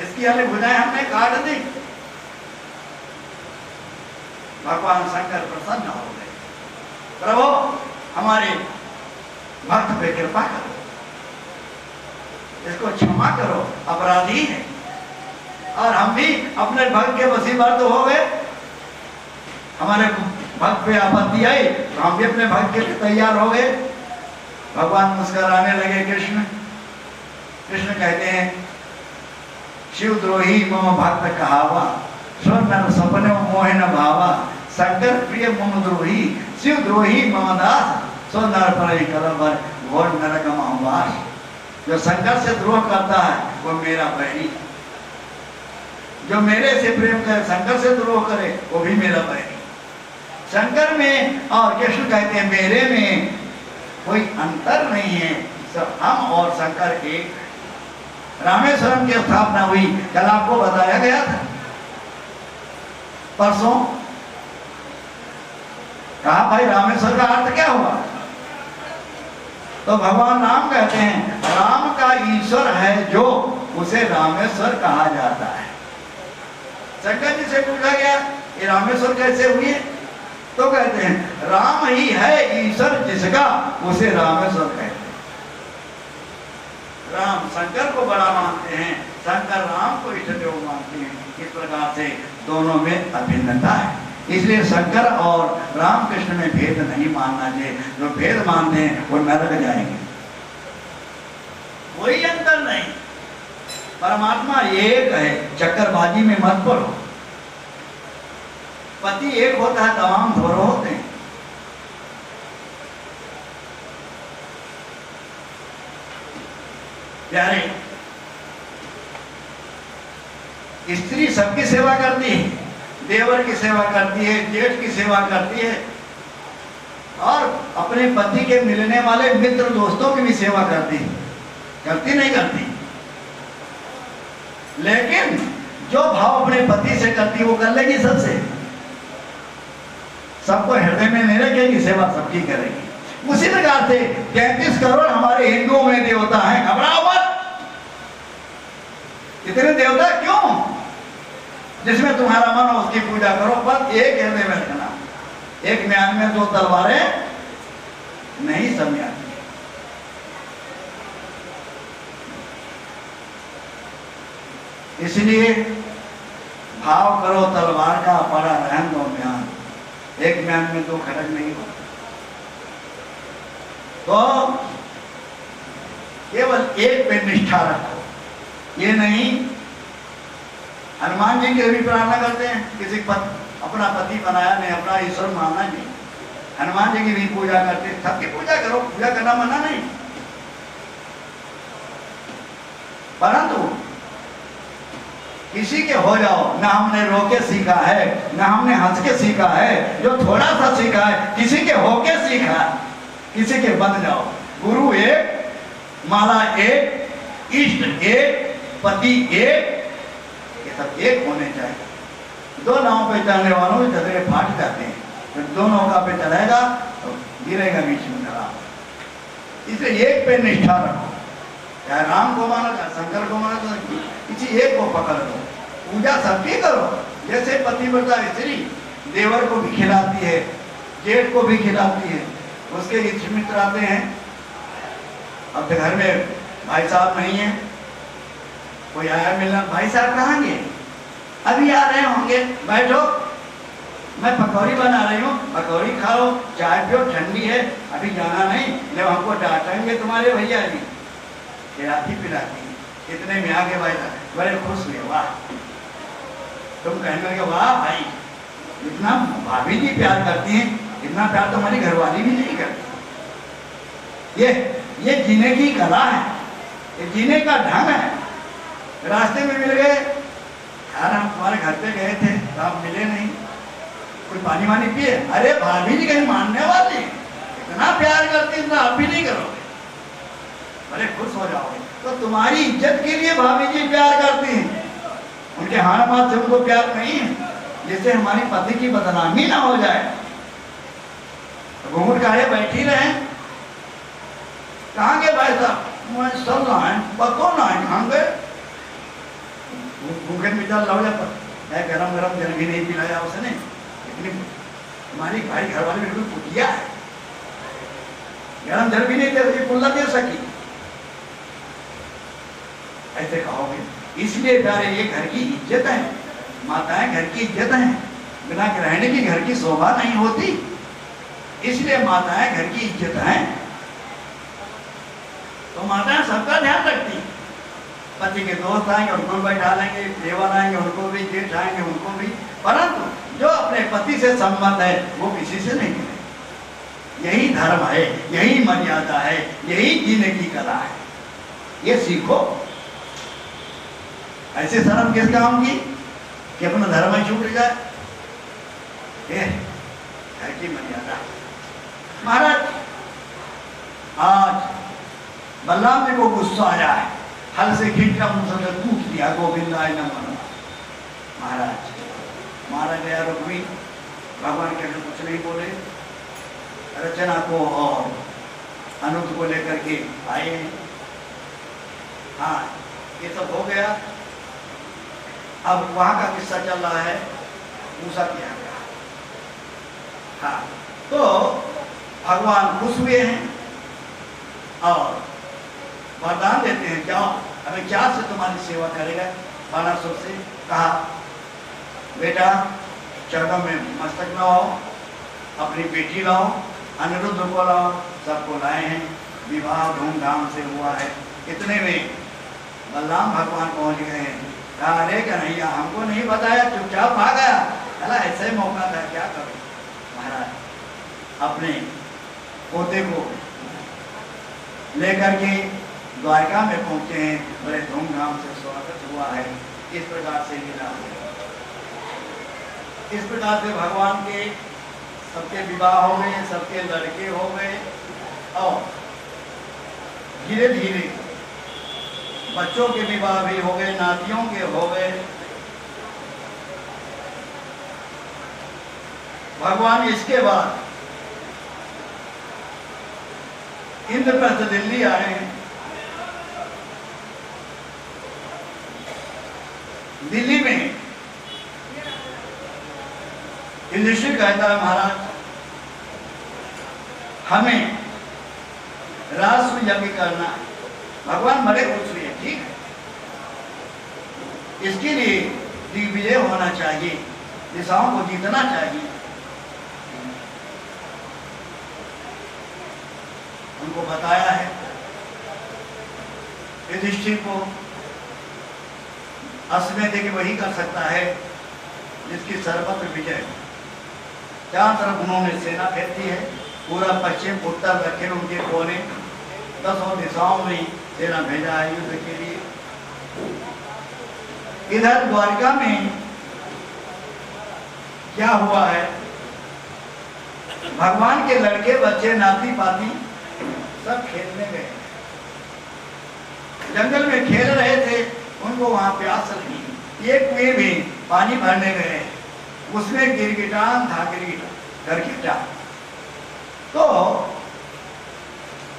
इसकी हमें भुजाएं हमने काट दी। भगवान शंकर प्रसन्न हो गए। प्रभु हमारे भक्त पे कृपा करो, इसको क्षमा करो, अपराधी है। और हम भी अपने भक्त के वशीभूत हो गए। हमारे भक्त पे आपत्ति आई तो हम भी अपने भक्त के लिए तैयार हो गए। भगवान मुस्कुराने लगे। कृष्ण कहते हैं, शिवद्रोही मम भक्त कहावा, स्वर्णर सपने मोह न भावा, शंकर प्रिय मम द्रोही, शिवद्रोही मम दास, स्वर्णर पर कलवर घोर नरक महवास। जो शंकर से द्रोह करता है वो मेरा बैरी, जो मेरे से प्रेम करे, शंकर से द्रोह करे, वो भी मेरा बैरी। शंकर में और कृष्ण कहते हैं मेरे में कोई अंतर नहीं है, सब हम और शंकर एक। रामेश्वरम की स्थापना हुई, कल आपको बताया गया था, परसों। कहा भाई रामेश्वर का अर्थ क्या हुआ? तो भगवान राम कहते हैं राम का ईश्वर है जो, उसे रामेश्वर कहा जाता है। शंकर जी से पूछा गया ये रामेश्वर कैसे हुए? तो कहते हैं राम ही है ईश्वर जिसका, उसे रामेश्वर कहते हैं। राम शंकर को बड़ा मानते हैं, शंकर राम को इष्टदेव मानते हैं। इस प्रकार से दोनों में अभिन्नता है। इसलिए शंकर और रामकृष्ण में भेद नहीं मानना चाहिए। जो भेद मानते हैं वो नरक जाएंगे। कोई अंतर नहीं, परमात्मा एक है। चक्करबाजी में मत पड़ो। पति एक होता है, तमाम थोड़े होते हैं। प्यारे, स्त्री सबकी सेवा करती है, देवर की सेवा करती है, जेठ की सेवा करती है, और अपने पति के मिलने वाले मित्र दोस्तों की भी सेवा करती है। करती नहीं करती? लेकिन जो भाव अपने पति से करती वो कर लेगी सबसे, सबको हृदय में नहीं रखेगी, सेवा सबकी करेगी। उसी प्रकार से 33 करोड़ हमारे हिंदुओं में देवता हैं, घबराओ मत। इतने देवता क्यों? जिसमें तुम्हारा मन हो उसकी पूजा करो, बस एक हृदय में रखना, एक म्यान में दो तलवारें नहीं समझाती। इसलिए भाव करो तलवार का, पड़ा रहन दो म्यान, एक म्यान में दो खड़ग नहीं होता। तो केवल एक पे निष्ठा रखो, ये नहीं। हनुमान जी की भी प्रार्थना करते हैं, किसी अपना पति बनाया नहीं, अपना ईश्वर मानना नहीं, हनुमान जी की भी पूजा करते हैं। सबकी पूजा करो, पूजा करना मना नहीं, परंतु किसी के हो जाओ ना, हमने रो के सीखा है ना हमने हंस के सीखा है, जो थोड़ा सा सीखा है किसी के होके सीखा, किसी के बन जाओ। गुरु एक, माला एक, इष्ट एक, पति एक, ये सब एक होने चाहिए। दो नाव पे चलने वालों के चदरे फाट जाते हैं, जब दो नौका पे चलेगा तो गिरेगा बीच में खड़ा। इसलिए एक पे निष्ठा रखो, चाहे राम को मानो चाहे शंकर को मानो, तो किसी एक को पकड़ लो, पूजा सबकी करो। जैसे पतिव्रता स्त्री देवर को भी खिलाती है, जेठ को भी खिलाती है, उसके इष्ट मित्र आते हैं। अब तो घर में भाई साहब नहीं है, कोई आया मिलना, भाई साहब कहाँ गए? अभी आ रहे होंगे, बैठो मैं पकौड़ी बना रही हूँ, पकौड़ी खाओ, चाय पियो, ठंडी है, अभी जाना नहीं, जब हमको डांटेंगे तुम्हारे भैया जी, खिलाती पिलाती। इतने में आगे भाई साहब बड़े खुश हुए, वाह, तुम कहने लगे वाह भाई, इतना भाभी जी प्यार करती हैं, इतना प्यार तो हमारी घरवाली भी नहीं करती। ये जीने की कला है, ये जीने का ढंग है। रास्ते में मिल गए, यार हम तुम्हारे घर पे गए थे तो आप मिले नहीं, कोई पानी वानी पिए? अरे भाभी जी कहीं मानने वाली, इतना प्यार करती है, आप भी नहीं करोगे, बड़े खुश हो जाओगे। तो तुम्हारी इज्जत के लिए भाभी जी प्यार करती हैं, उनके हाथ पाथ से उनको प्यार नहीं है, जिससे हमारी पति की बदनामी ना हो जाए। घूंघट काढ़े बैठी रहे, कहाँ गए भाई साहब? मैं सब लाए, पतो ना है, कहाँ गए? भूखे मिटा लाओ, या गरम गरम जल भी नहीं पिलाया उसने। इतनी हमारी भाई घर वाली बिल्कुल पुटिया है, गरम जल भी नहीं दे सकी, कुल्ला दे सकी, ऐसे कहोगे। इसलिए प्यारे ये घर की इज्जत है, माताएं घर की इज्जत है, बिना रहने की घर की शोभा नहीं होती। इसलिए माताएं घर की इज्जत है। तो माताएं सबका ध्यान रखती, पति के दोस्त आएंगे उनको भी बैठा लेंगे, देवर आएंगे उनको भी, जेठ आएंगे उनको भी, परंतु जो अपने पति से संबंध है वो किसी से नहीं मिले। यही धर्म है, यही मर्यादा है, यही जीने की कला है, ये सीखो। ऐसे शर्म किस काम की कि अपना धर्म ही छूट जाए? घर की मर्यादा। महाराज आज बलराम जी को गुस्सा आया है, हल से खींचा मुझसे टूट दिया, गोविंदाय नमः। महाराज मारा गया रुक्मी, भगवान के कुछ नहीं बोले, रचना को और अनुज को लेकर के आए हैं। हाँ ये सब हो गया। अब वहां का किस्सा चल रहा है मूसा के यहाँ का। हाँ तो भगवान खुश हुए हैं और वरदान देते हैं, जाओ अभी क्या से तुम्हारी सेवा करेगा। बानासुर से कहा, बेटा चरणों में मस्तक लाओ, अपनी बेटी लाओ, अनिरुद्ध को लाओ, सबको लाए हैं, विवाह धूमधाम से हुआ है। इतने में बलराम भगवान पहुंच गए हैं। कहा, अरे कन्हैया हमको नहीं बताया, चुपचाप आ गया, चला ऐसे ही मौका था, क्या करो। महाराज अपने पोते को लेकर के द्वारका में पहुंचे हैं, बड़े धूमधाम से स्वागत हुआ है। इस प्रकार से लीला हुई। इस प्रकार से भगवान के सबके विवाह हो गए, सबके लड़के हो गए और धीरे धीरे बच्चों के विवाह भी हो गए, नातियों के हो गए। भगवान इसके बाद इंद्रप्रस्थ दिल्ली आए। दिल्ली में युधिष्ठिर कहता है महाराज हमें राष्ट्र यज्ञ करना है। भगवान बड़े खुश हुए, ठीक है, इसके लिए दिग्विजय होना चाहिए, दिशाओं को जीतना चाहिए। उनको बताया है युधिष्ठिर को, अश्वमेध कि वही कर सकता है जिसकी सर्वत्र विजय हो। चारों तरफ उन्होंने सेना भेजी है, पूरा पश्चिम उत्तर दक्षिण उनके कोने 10 दिशाओं में सेना भेजा है युद्ध के लिए। इधर द्वारका में क्या हुआ है, भगवान के लड़के बच्चे नाती पाती सब खेलने गए, जंगल में खेल रहे थे, उनको वहां प्यास लगी, एक कुएं में पानी भरने गए, उसमें गिरगिटान था, गिरगिटा तो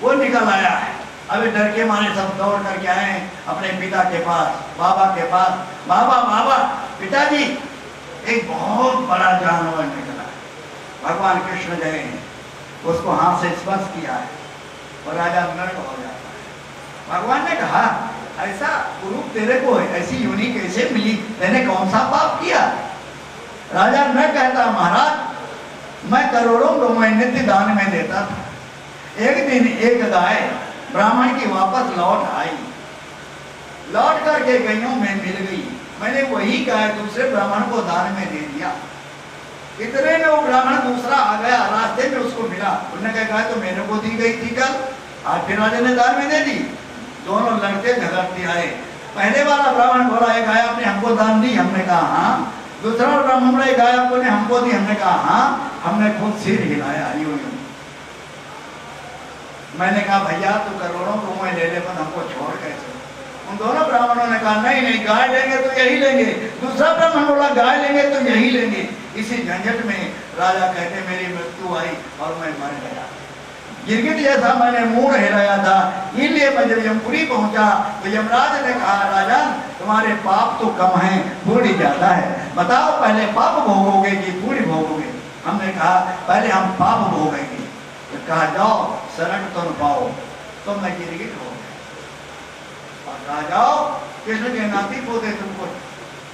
वो निकल आया है। अभी डर के मारे सब दौड़ करके आए अपने पिता के पास, बाबा के पास। बाबा बाबा पिताजी एक बहुत बड़ा जानवर निकला है। भगवान कृष्ण गए हैं, उसको हाथ से स्पर्श किया है और राजा नर्क हो जाता है। भगवान ने कहा ऐसा कुरूप तेरे को ऐसी योनि कैसे मिली, मैंने कौन सा पाप किया। राजा नर्क कहता महाराज मैं करोड़ों गौएं नित्य दान में देता था, एक दिन एक गाय ब्राह्मण की वापस लौट आई, लौट करके गईयों में मिल गई, मैंने वही गाय दूसरे ब्राह्मण को दान में दे दिया। इतने में वो ब्राह्मण दूसरा आ गया, रास्ते में उसको मिला, उन्होंने कहा तो मेरे को दी गई थी कल, आज फिर राजा ने दान में दे दी। दोनों लड़के झगड़ते आए, पहले वाला ब्राह्मण बोला एक गाय आपने हमको दान दी, हमने कहा हाँ। दूसरा ब्राह्मण बोला एक गाय आपने हमको दी, हमने कहा हाँ। हमने खुद सिर हिलाया यूं यूं। मैंने कहा भैया तू करोड़ों को ले ले पर हमको छोड़ कैसे। उन दोनों ब्राह्मणों ने कहा नहीं नहीं गाय लेंगे तो यही लेंगे। दूसरा ब्राह्मण बोला गाय लेंगे तो यही लेंगे। इसी झंझट में राजा कहते मेरी मृत्यु आई और मैं मर गया। गिरगिट जैसा मैंने मुंह हिलाया था, इसलिए मैं जब यमपुरी पहुंचा तो यमराज ने कहा राजन तुम्हारे पाप तो कम हैं, पुण्य ज्यादा है, बताओ पहले पाप भोगोगे कि पुण्य भोगोगे। हमने कहा पहले हम पाप भोगेंगे। तो कहा जाओ शरण तो न पाओ, तो मैं गिरगिट हो गया। और कहा जाओ कृष्ण के नाती पोते तुमको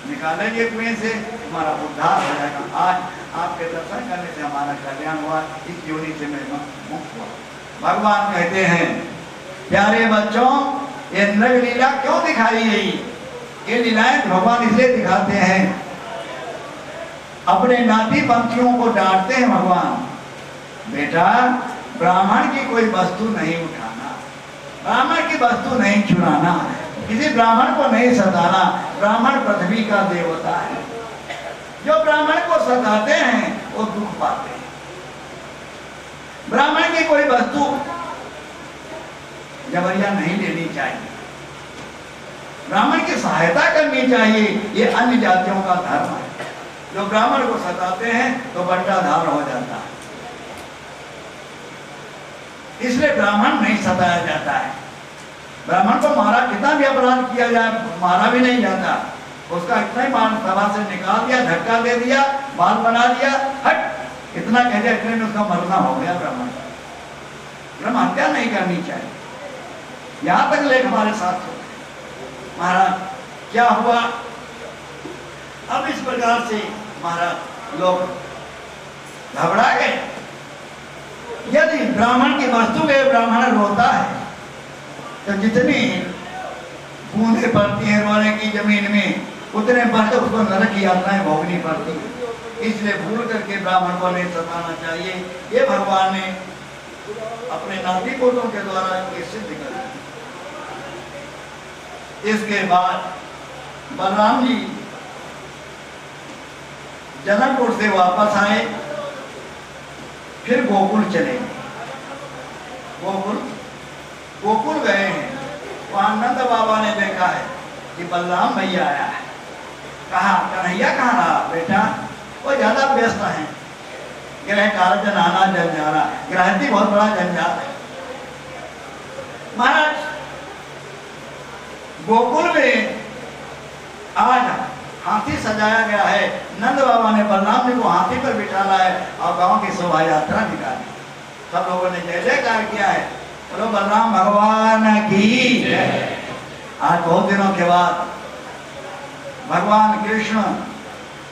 निकालेंगे कुएं से, हमारा उद्धार हो जाएगा। आज आपके दर्शन करने से हमारा कल्याण हुआ, इस योनि से मैं मुक्त हुआ। भगवान कहते हैं प्यारे बच्चों ये नृग लीला क्यों दिखाई गई, ये लीलाएं भगवान इसलिए दिखाते हैं, अपने नाती पंथियों को डांटते हैं भगवान, बेटा ब्राह्मण की कोई वस्तु नहीं उठाना, ब्राह्मण की वस्तु नहीं चुराना, किसी ब्राह्मण को नहीं सताना। ब्राह्मण पृथ्वी का देवता है, जो ब्राह्मण को सताते हैं वो दुख पाते हैं। ब्राह्मण की कोई वस्तु जबरिया नहीं लेनी चाहिए, ब्राह्मण की सहायता करनी चाहिए, ये अन्य जातियों का धर्म है। जो ब्राह्मण को सताते हैं तो बंटाधार हो जाता है, इसलिए ब्राह्मण नहीं सताया जाता है। ब्राह्मण को मारा, कितना भी अपराध किया जाए मारा भी नहीं जाता, उसका इतना ही मान सभा से निकाल दिया, धक्का दे दिया, बाल बना दिया, हट इतना कह दिया, इतने में उसका मरना हो गया। ब्राह्मण ब्रह्म हत्या नहीं करनी चाहिए। यहां तक लेख हमारे साथ हो महाराज क्या हुआ। अब इस प्रकार से महाराज लोग घबरा गए। यदि ब्राह्मण की वस्तु के ब्राह्मण रोता है तो जितनी बूंदे पड़ती हैं रोने की जमीन में, उतने पर तो उसको नरक की यातनाएं भोगनी पड़ती है। इसलिए भूल करके ब्राह्मण को नहीं सताना चाहिए। ये भगवान ने अपने नाती पोतों के द्वारा ये सिद्ध कर दिया। इसके बाद बलराम जी जनकपुर से वापस आए, फिर गोकुल चले गए। गोकुल गए हैं, वहां नंद बाबा ने देखा है कि बलराम भैया आया है। कहा कन्हैया कहाँ रहा बेटा? वो ज्यादा व्यस्त है, गृह कार्य नाना जंजाला, गृहस्थी बहुत बड़ा जंजाल है। महाराज गोकुल में आज हाथी सजाया गया है। नंद बाबा ने बलराम जी को हाथी पर बिठाना है और गांव की शोभा यात्रा निकाली। सब लोगों ने जय जयकार किया है, बोलो बलराम भगवान की। आज बहुत दिनों के बाद भगवान कृष्ण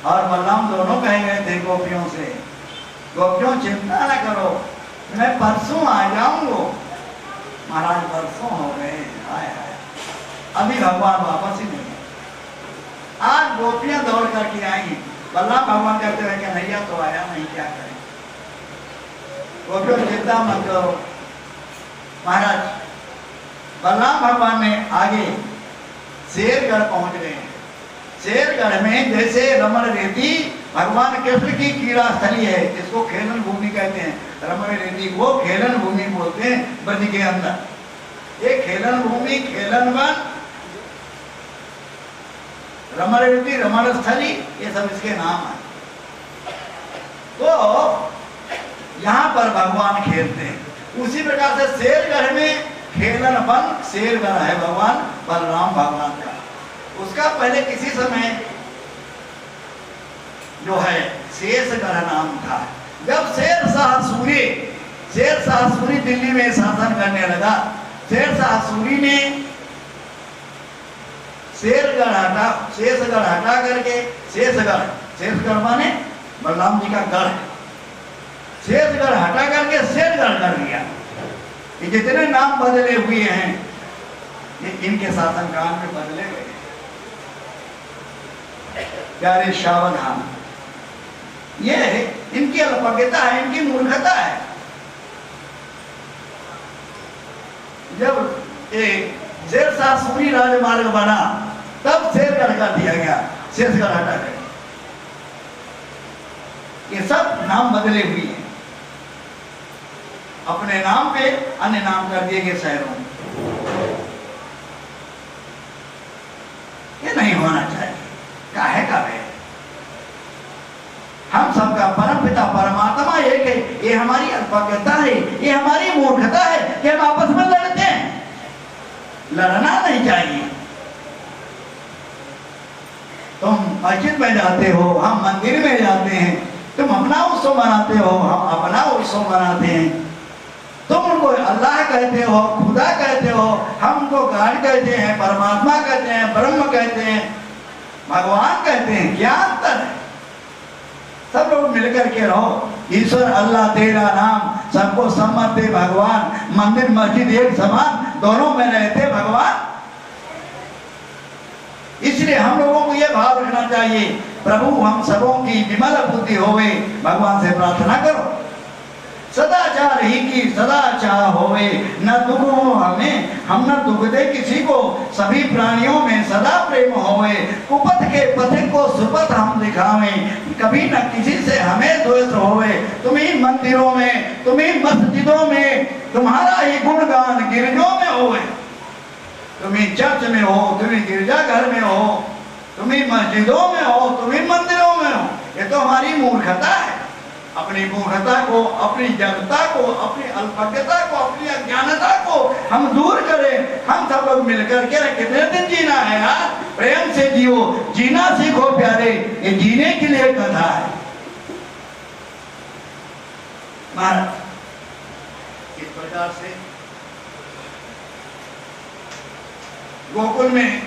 और बलराम दोनों कहे गए थे गोपियों से, गोपियों चिंता न करो, मैं परसों आ जाऊंगा। महाराज परसों हो गए, आए अभी भगवान वापस ही नहीं। आज गोपियां दौड़ करके आई, बलराम भगवान कहते हैं कि नैया तो आया नहीं, क्या करें? गोपियों चिंता मत करो। महाराज बलराम भगवान ने आगे शेरगढ़ पहुंच गए। शेरगढ़ में जैसे रमण रेती भगवान कृष्ण की क्रीड़ा स्थली है, इसको खेलन भूमि कहते हैं। रमण रेती को खेलन भूमि बोलते हैं ब्रज के अंदर। ये खेलन भूमि, खेलन वन, रमण रेती, रमण स्थली, ये सब इसके नाम है। तो यहाँ पर भगवान खेलते हैं। उसी प्रकार से शेरगढ़ में खेलन वन, शेरगढ़ है भगवान बलराम भगवान का। उसका पहले किसी समय जो है शेषगढ़ नाम था। जब शेर शाह सूरी दिल्ली में शासन करने लगा, शेर शाह सूरी ने शेषगढ़ हटा करके शेषगढ़ माने बलराम जी का गढ़, शेषगढ़ हटा करके शेरगढ़ कर दिया। ये जितने नाम बदले हुए हैं ये इनके शासनकाल में बदले गए। प्यारे सावधान, ये इनकी अल्पज्ञता है, इनकी मूर्खता है। जब एक शेर शाह सूरी राजमार्ग बना तब शेरगढ़ कर दिया गया, शेषगढ़ हटा कर। ये सब नाम बदले हुए हैं, अपने नाम पे अन्य नाम कर दिए गए शहरों में। ये नहीं होना चाहिए। काहे का है? हम सबका परम पिता परमात्मा एक है। ये हमारी अल्पज्ञता है, ये हमारी मूर्खता है कि हम आपस में लड़ते हैं। लड़ना नहीं चाहिए। तुम मस्जिद में जाते हो, हम मंदिर में जाते हैं, तुम अपना उत्सव मनाते हो, हम अपना उत्सव मनाते हैं। तुम उनको अल्लाह कहते हो, खुदा कहते हो, हम उनको गॉड कहते हैं, परमात्मा कहते हैं, ब्रह्म कहते हैं, भगवान कहते हैं। क्या अंतर है? सब लोग मिलकर के रहो। ईश्वर अल्लाह तेरा नाम, सबको सम्मत दे भगवान, मंदिर मस्जिद एक समान, दोनों में रहते भगवान। इसलिए हम लोगों को यह भाव रखना चाहिए, प्रभु हम सबों की विमल बुद्धि होवे, भगवान से प्रार्थना करो। सदाचार ही की सदा चाह होवे, न दुख हो हमें, हम न दुख दे किसी को, सभी प्राणियों में सदा प्रेम होवे, कुपथ के पथिक को सुपथ हम दिखावें, कभी न किसी से हमें द्वेष होवे। तुम्हीं मंदिरों में, तुम्हीं मस्जिदों में, तुम्हारा ही गुणगान गिरजों में होवे। तुम्हीं चर्च में हो, तुम्हीं गिरजाघर में हो, तुम्हीं मस्जिदों में हो, तुम्हीं मंदिरों में हो। ये तो हमारी मूर्खता है। अपनी मूर्खता को, अपनी जड़ता को, अपनी अल्पज्ञता को, अपनी अज्ञानता को हम दूर करें। हम सब लोग मिलकर के कितने दिन जीना है यार? प्रेम से जियो, जीना सीखो प्यारे। ये जीने के लिए कथा है। महाराज इस प्रकार से गोकुल में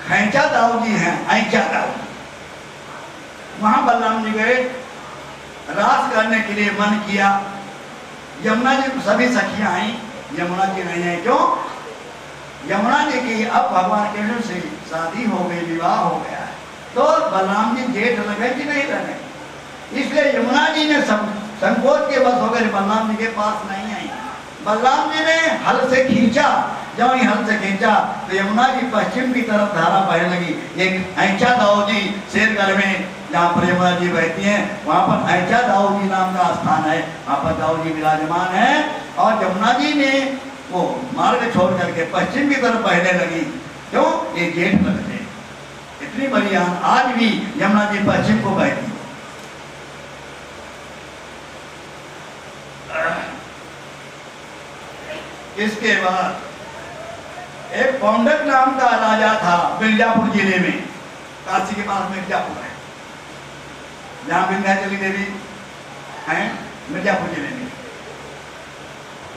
खैंचा दाऊ जी हैं, ऐचा दाऊ। वहां बलराम जी गए, रास करने के लिए मन किया। यमुना जी सभी सखियां आई, यमुना जी नहीं है। क्यों? यमुना जी की अब भगवान कृष्ण से शादी हो गई, विवाह हो गया है, तो बलराम जी जेठ लगे कि नहीं लगे, इसलिए यमुना जी ने संकोच के बस होकर बलराम जी के पास नहीं आई। बलराम जी ने हल से खींचा, जब ही हल से खींचा तो यमुना जी पश्चिम की तरफ धारा बहने लगी। एक ऐंचा दाऊ जी शेरगढ़ में जहाँ पर यमुना जी बहती हैं, वहाँ पर ऐंचा दाऊ जी नाम का स्थान है, वहाँ पर दाऊ जी विराजमान है। और यमुना जी ने वो मार्ग छोड़ करके पश्चिम की तरफ बहने लगी। क्यों? ये जेठ लगते, इतनी बड़ी आज भी यमुना जी पश्चिम को बहती। इसके बाद एक पौंडक नाम का राजा था मिर्जापुर जिले में, काशी के पास मिर्जापुर है, जहां विंध्याचली देवी है, मिर्जापुर जिले में।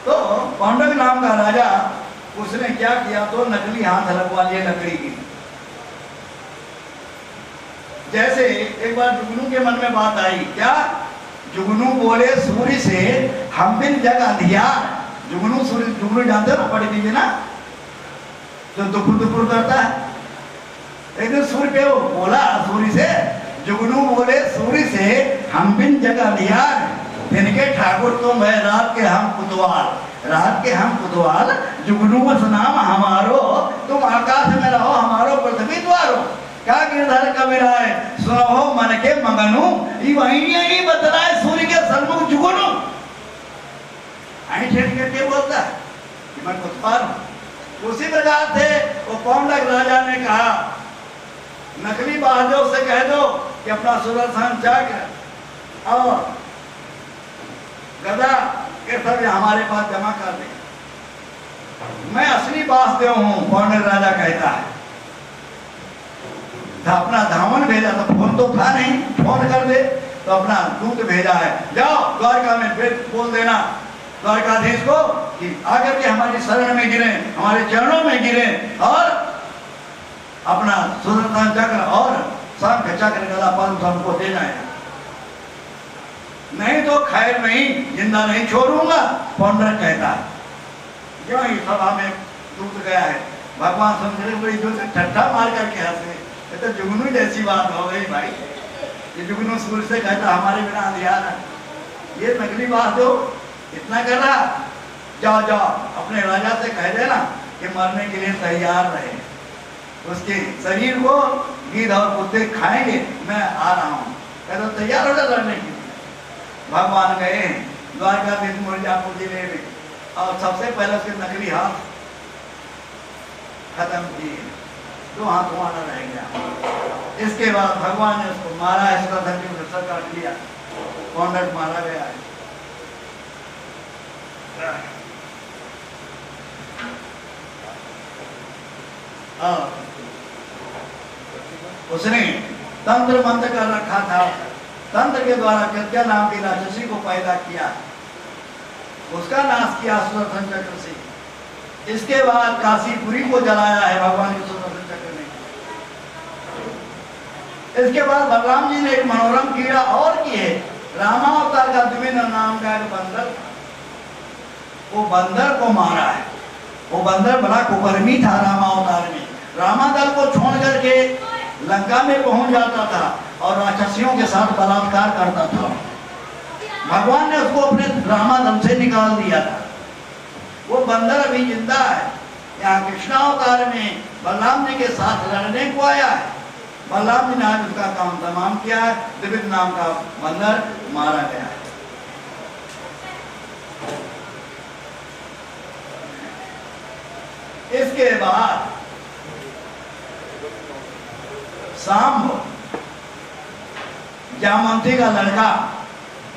तो पौंडक नाम का राजा, उसने क्या किया, तो नकली हाथ लगवा लिए लकड़ी की। जैसे एक बार जुगनू के मन में बात आई, क्या? जुगनू बोले सूर्य से हम बिन जग अंधियार। जुगनू सूर्य, जुगनू जानते हो ना, पढ़ लीजिए ना, जो दुपुर दुपुर करता है। एक दिन सूर्य पे वो बोला, सूर्य से, जुगनू बोले सूर्य से हम बिन जग अंधियार, दिन के ठाकुर तुम है, रात के हम कुतवाल, रात के हम कुतवाल, जुगनू बस नाम हमारो, तुम आकाश में रहो, हमारो पृथ्वी द्वारो। क्या गिरधर कबीरा है, सुनो मन के मगनू, ये वही नहीं बतलाए सूर्य के सन्मुख जुगनू। करके बोलता है कि मैं कुतवाल हूं। उसी प्रकार से वो पौंडक राजा ने कहा, नकली बहादुर से कह दो कि अपना सुदर्शन चक्र और गदा ये सब हमारे पास जमा कर दे, मैं असली वासुदेव हूं। पौंडक राजा कहता है, अपना धामन भेजा, तो फोन तो था नहीं, फोन कर दे, तो अपना दूत भेजा है, जाओ द्वारका में बोल देना द्वारकाधीश को कि आकर के हमारी शरण में गिरे, हमारे चरणों में गिरे, और अपना सुदर्शन चक्र और शंख चक्र गदा पद्म हमको दे जाए, नहीं तो खैर नहीं, जिंदा नहीं छोड़ूंगा। पौंडक कहता है। क्यों? ही सभा में दूत गया है, भगवान समझे बड़ी जो ठट्ठा मार करके हंसे, ये तो जुगनू जैसी बात हो गई भाई। ये जुगनू सूर्य से कहता हमारे बिना अंधियार है, ये नकली बात हो, इतना कर रहा, जाओ जाओ अपने राजा से कह देना कि मरने के लिए तैयार रहे, उसके शरीर को गिद्ध और कुत्ते खाएंगे, मैं आ रहा हूँ। कहते तैयार हो जा लड़ने के लिए। भगवान गए द्वारकाधीश मिर्जापुर जिले में, और सबसे पहले उसके नकली हाथ खत्म किए, दो हाथ वहां न रह गया। इसके बाद भगवान ने उसको मारा, इसका धरती में सर काट लिया, पौंडक मारा गया है। उसने तंत्र मंत्र कर रखा था, तंत्र के द्वारा कृत्या नाम की राक्षसी को पैदा किया, उसका नाश किया सुदर्शन चक्र से। इसके बाद काशीपुरी को जलाया है भगवान के सुदर्शन चक्र ने। इसके बाद बलराम जी ने एक मनोरम क्रीड़ा और की है, रामावतार का द्विवेद नाम का एक बंदर, वो बंदर को मारा है। वो बंदर बड़ा कुकर्मी था रामावतार में, रामादल को छोड़ करके लंका में पहुंच जाता था और राक्षसियों के साथ बलात्कार करता था। भगवान ने उसको अपने रामादल से निकाल दिया था। वो बंदर अभी जिंदा है, यहाँ कृष्णावतार में बलराम जी के साथ लड़ने को आया है। बलराम जी ने आज उसका काम तमाम किया है, द्विविद नाम का बंदर मारा गया है। इसके बाद सांब जामवंती का लड़का,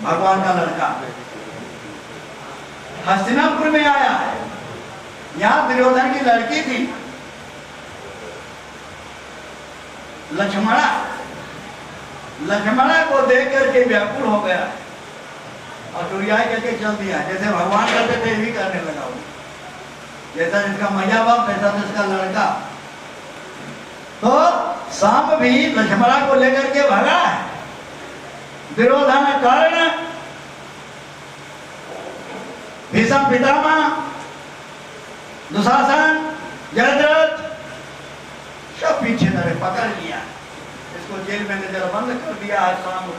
भगवान का लड़का हस्तिनापुर में आया है। यहाँ दुर्योधन की लड़की थी लक्ष्मणा, लक्ष्मणा को देख करके व्याकुल हो गया और टुरियाई करके चल दिया, जैसे भगवान करते थे भी करने लगा। जैसा जिसका मैया बाप वैसा जिसका लड़का। तो सांब भी लक्ष्मणा को लेकर के भागा है। दुर्योधन, कर्ण, भीष्म पितामह, दुशासन, जयद्रथ सब पीछे धरे, पकड़ लिया, इसको जेल में नजरबंद कर दिया है। सांब को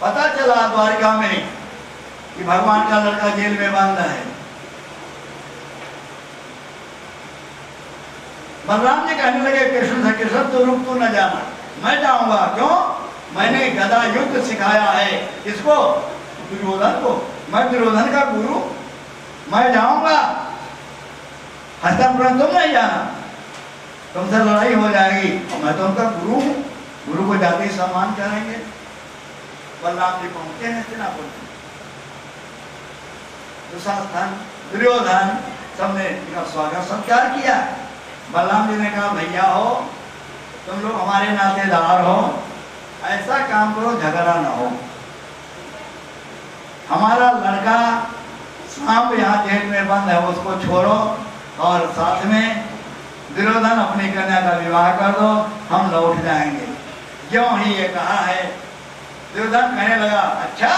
पता चला द्वारिका में कि भगवान का लड़का जेल में बंद है। बलराम जी कहने लगे कृष्ण से, कृष्ण तो रुक, तू न जाना, मैं जाऊंगा। क्यों? मैंने गदा युद्ध सिखाया है। किसको? दुर्योधन को। मैं दुर्योधन का गुरु, मैं जाऊंगा। हस्तिनापुर तुम नहीं जाना, तुमसे लड़ाई हो जाएगी, और मैं तो उनका गुरु हूं, गुरु को जाति सम्मान करेंगे। बलराम जी पहुंचे हैं हस्तिनापुर। दुशासन, दुर्योधन सबने इनका स्वागत सत्कार किया। बलराम जी ने कहा, भैया हो, तुम लोग हमारे नातेदार हो, ऐसा काम करो झगड़ा ना हो। हमारा लड़का सांप यहाँ जेल में बंद है, उसको छोड़ो, और साथ में दुर्योधन अपनी कन्या का विवाह कर दो, हम लौट जाएंगे। क्यों ही ये कहा है, दुर्योधन कहने लगा, अच्छा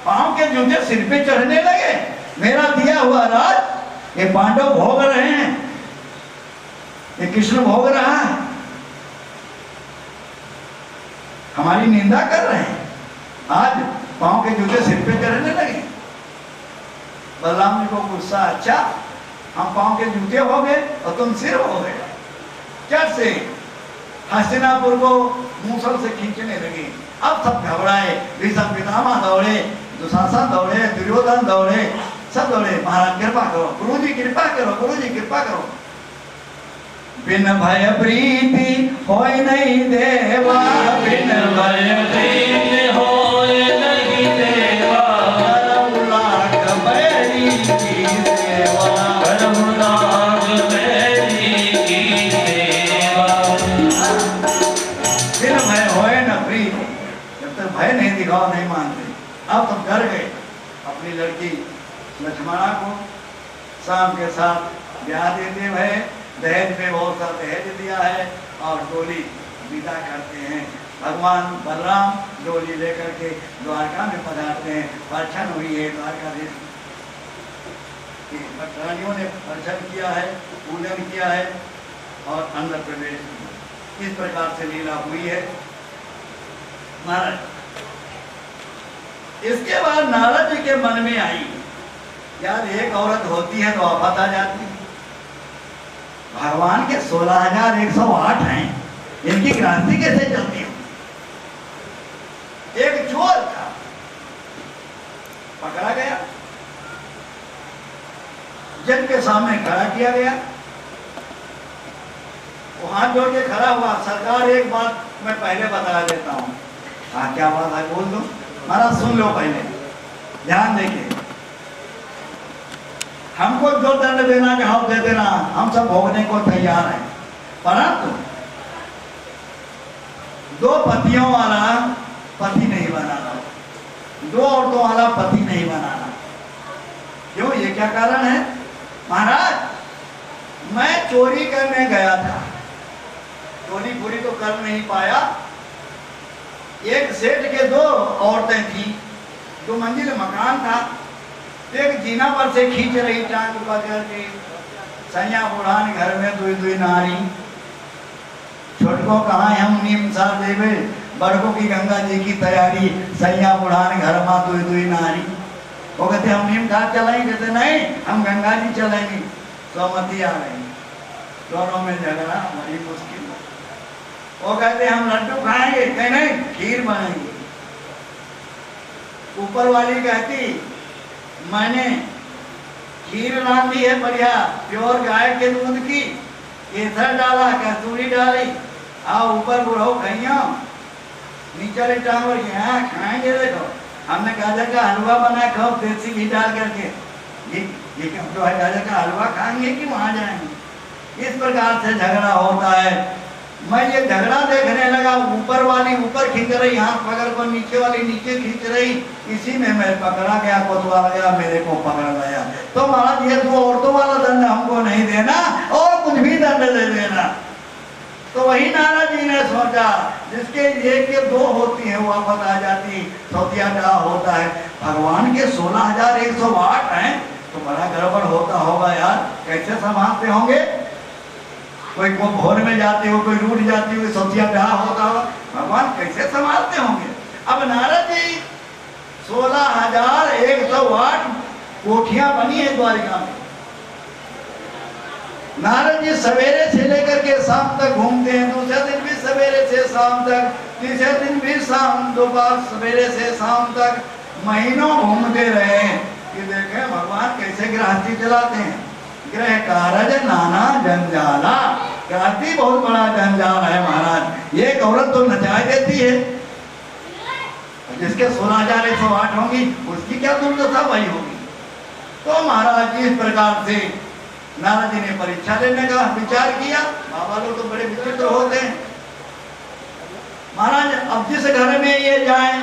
पांव के जूते सिर पे चढ़ने लगे, मेरा दिया हुआ राज ये पांडव भोग रहे हैं, ये कृष्ण भोग रहा है, हमारी निंदा कर रहे हैं, आज पांव के जूते सिर पे चढ़ने लगे। बलराम जी को गुस्सा, अच्छा हम पांव के जूते हो गए और तुम सिर हो गए। चट से हस्तिनापुर को मूसल से खींचने लगे। अब सब घबराए, भीष्म पितामह दौड़े, दुशासन दौड़े, दुर्योधन दौड़े, सब दौड़े, महाराज कृपा करो, गुरुजी कृपा करो, गुरुजी कृपा करो। बिन भय प्रीति होय नहीं देवा, बिन भय प्रीति होय नहीं देवा, करहु लाख बैरी की सेवा, करहु लाख बैरी की सेवा। बिन भय होय न प्रीति, जब तक भय नहीं दिखाओ नहीं मानते। अब तुम डर गए। अपनी लड़की लक्ष्मणा को शाम के साथ ब्याह देते हुए दहेज में बहुत सा दहेज दिया है, और डोली विदा करते हैं। भगवान बलराम डोली लेकर के द्वारका में पधारते हैं। दर्शन हुई है द्वारकाधीश की, रानियों ने दर्शन किया है, पूजन किया है, और अंदर प्रवेश। इस प्रकार से लीला हुई है महाराज। इसके बाद नारद जी के मन में आई, यार एक औरत होती है तो आफत आ जाती है। भगवान के 16,108 हैं, इनकी क्रांति कैसे चलती हो? एक चोर था, पकड़ा गया, जज के सामने खड़ा किया गया। वो हाथ जोड़ के खड़ा हुआ, सरकार एक बात मैं पहले बता देता हूँ। हाँ क्या बात है, बोल दो महाराज, सुन लो पहले, ध्यान देखिए। हमको जो दंड देना चाहो दे देना, हम सब भोगने को तैयार हैं, परंतु दो पतियों वाला पति नहीं बनाना, दो औरतों वाला पति नहीं बनाना। क्यों, ये क्या कारण है? महाराज मैं चोरी करने गया था, चोरी पूरी तो कर नहीं पाया। एक सेठ के दो औरतें थी, 2 मंजिल मकान था, एक जीना पर से खींच रही टांग पकड़ के, सैया बुढ़ान घर में दुई दुई नारी, छोटको कहा हम नीम सा देवे, बड़कों की गंगा जी की तैयारी, सैया बुढ़ान घर में दुई दुई नारी। वो कहते हम नीम घाट चलाएंगे, कहते नहीं हम गंगा जी चलेंगे। सहमति आ गई, दोनों में झगड़ा, बड़ी मुश्किल। वो कहते हम लड्डू खाएंगे, कहते नहीं खीर बनाएंगे। ऊपर वाली कहती मैंने खीर रांधी है बढ़िया, प्योर गाय के दूध की, केसर डाला, कस्तूरी डाली, आओ ऊपर बुढ़ो खाइयो, नीचे टावर यहाँ खाएंगे। देखो हमने गाजर का हलवा बना, खाओ देसी घी डाल करके, ये जो है गाजर का हलवा खाएंगे कि वहां जाएंगे। इस प्रकार से झगड़ा होता है। मैं ये झगड़ा देखने लगा, ऊपर वाली ऊपर खींच रही हाथ पकड़ कर, नीचे वाली नीचे खींच रही, इसी में मैं पकड़ा गया, कोतवाल गया, मेरे को पकड़ लिया। तो महाराज ये 2 औरतों वाला दंड हमको नहीं देना, और कुछ भी दंड दे देना। तो वही नारद जी ने सोचा, जिसके एक के 2 होती है वो आफत आ जाती, सौतिया क्या होता है। भगवान के 16,108 हैं, तो बड़ा गड़बड़ होता होगा यार, कैसे संभालते होंगे? कोई को भोर में जाती हो, कोई रूठ जाती हो, सौतिया ब्याह होता हो, भगवान कैसे संभालते होंगे? अब नारद जी 16,108 कोठियां बनी है द्वारिका में। नारद जी सवेरे से लेकर के शाम तक घूमते हैं, दूसरे दिन भी सवेरे से शाम तक, तीसरे दिन भी शाम, दोपहर सवेरे से शाम तक महीनों घूमते रहे कि देखें भगवान कैसे गृहस्थी चलाते हैं। ग्रह कारज नाना जंजाला, गृहस्थी बहुत बड़ा जंजाल है महाराज। एक औरत तो नचा देती है, जिसके 16,108 होंगी उसकी क्या दुर्दशा भाई होगी। तो महाराज जी इस प्रकार से नारद जी ने परीक्षा लेने का विचार किया। बाबा लोग तो बड़े विचित्र होते हैं। महाराज अब जिस घर में ये जाएं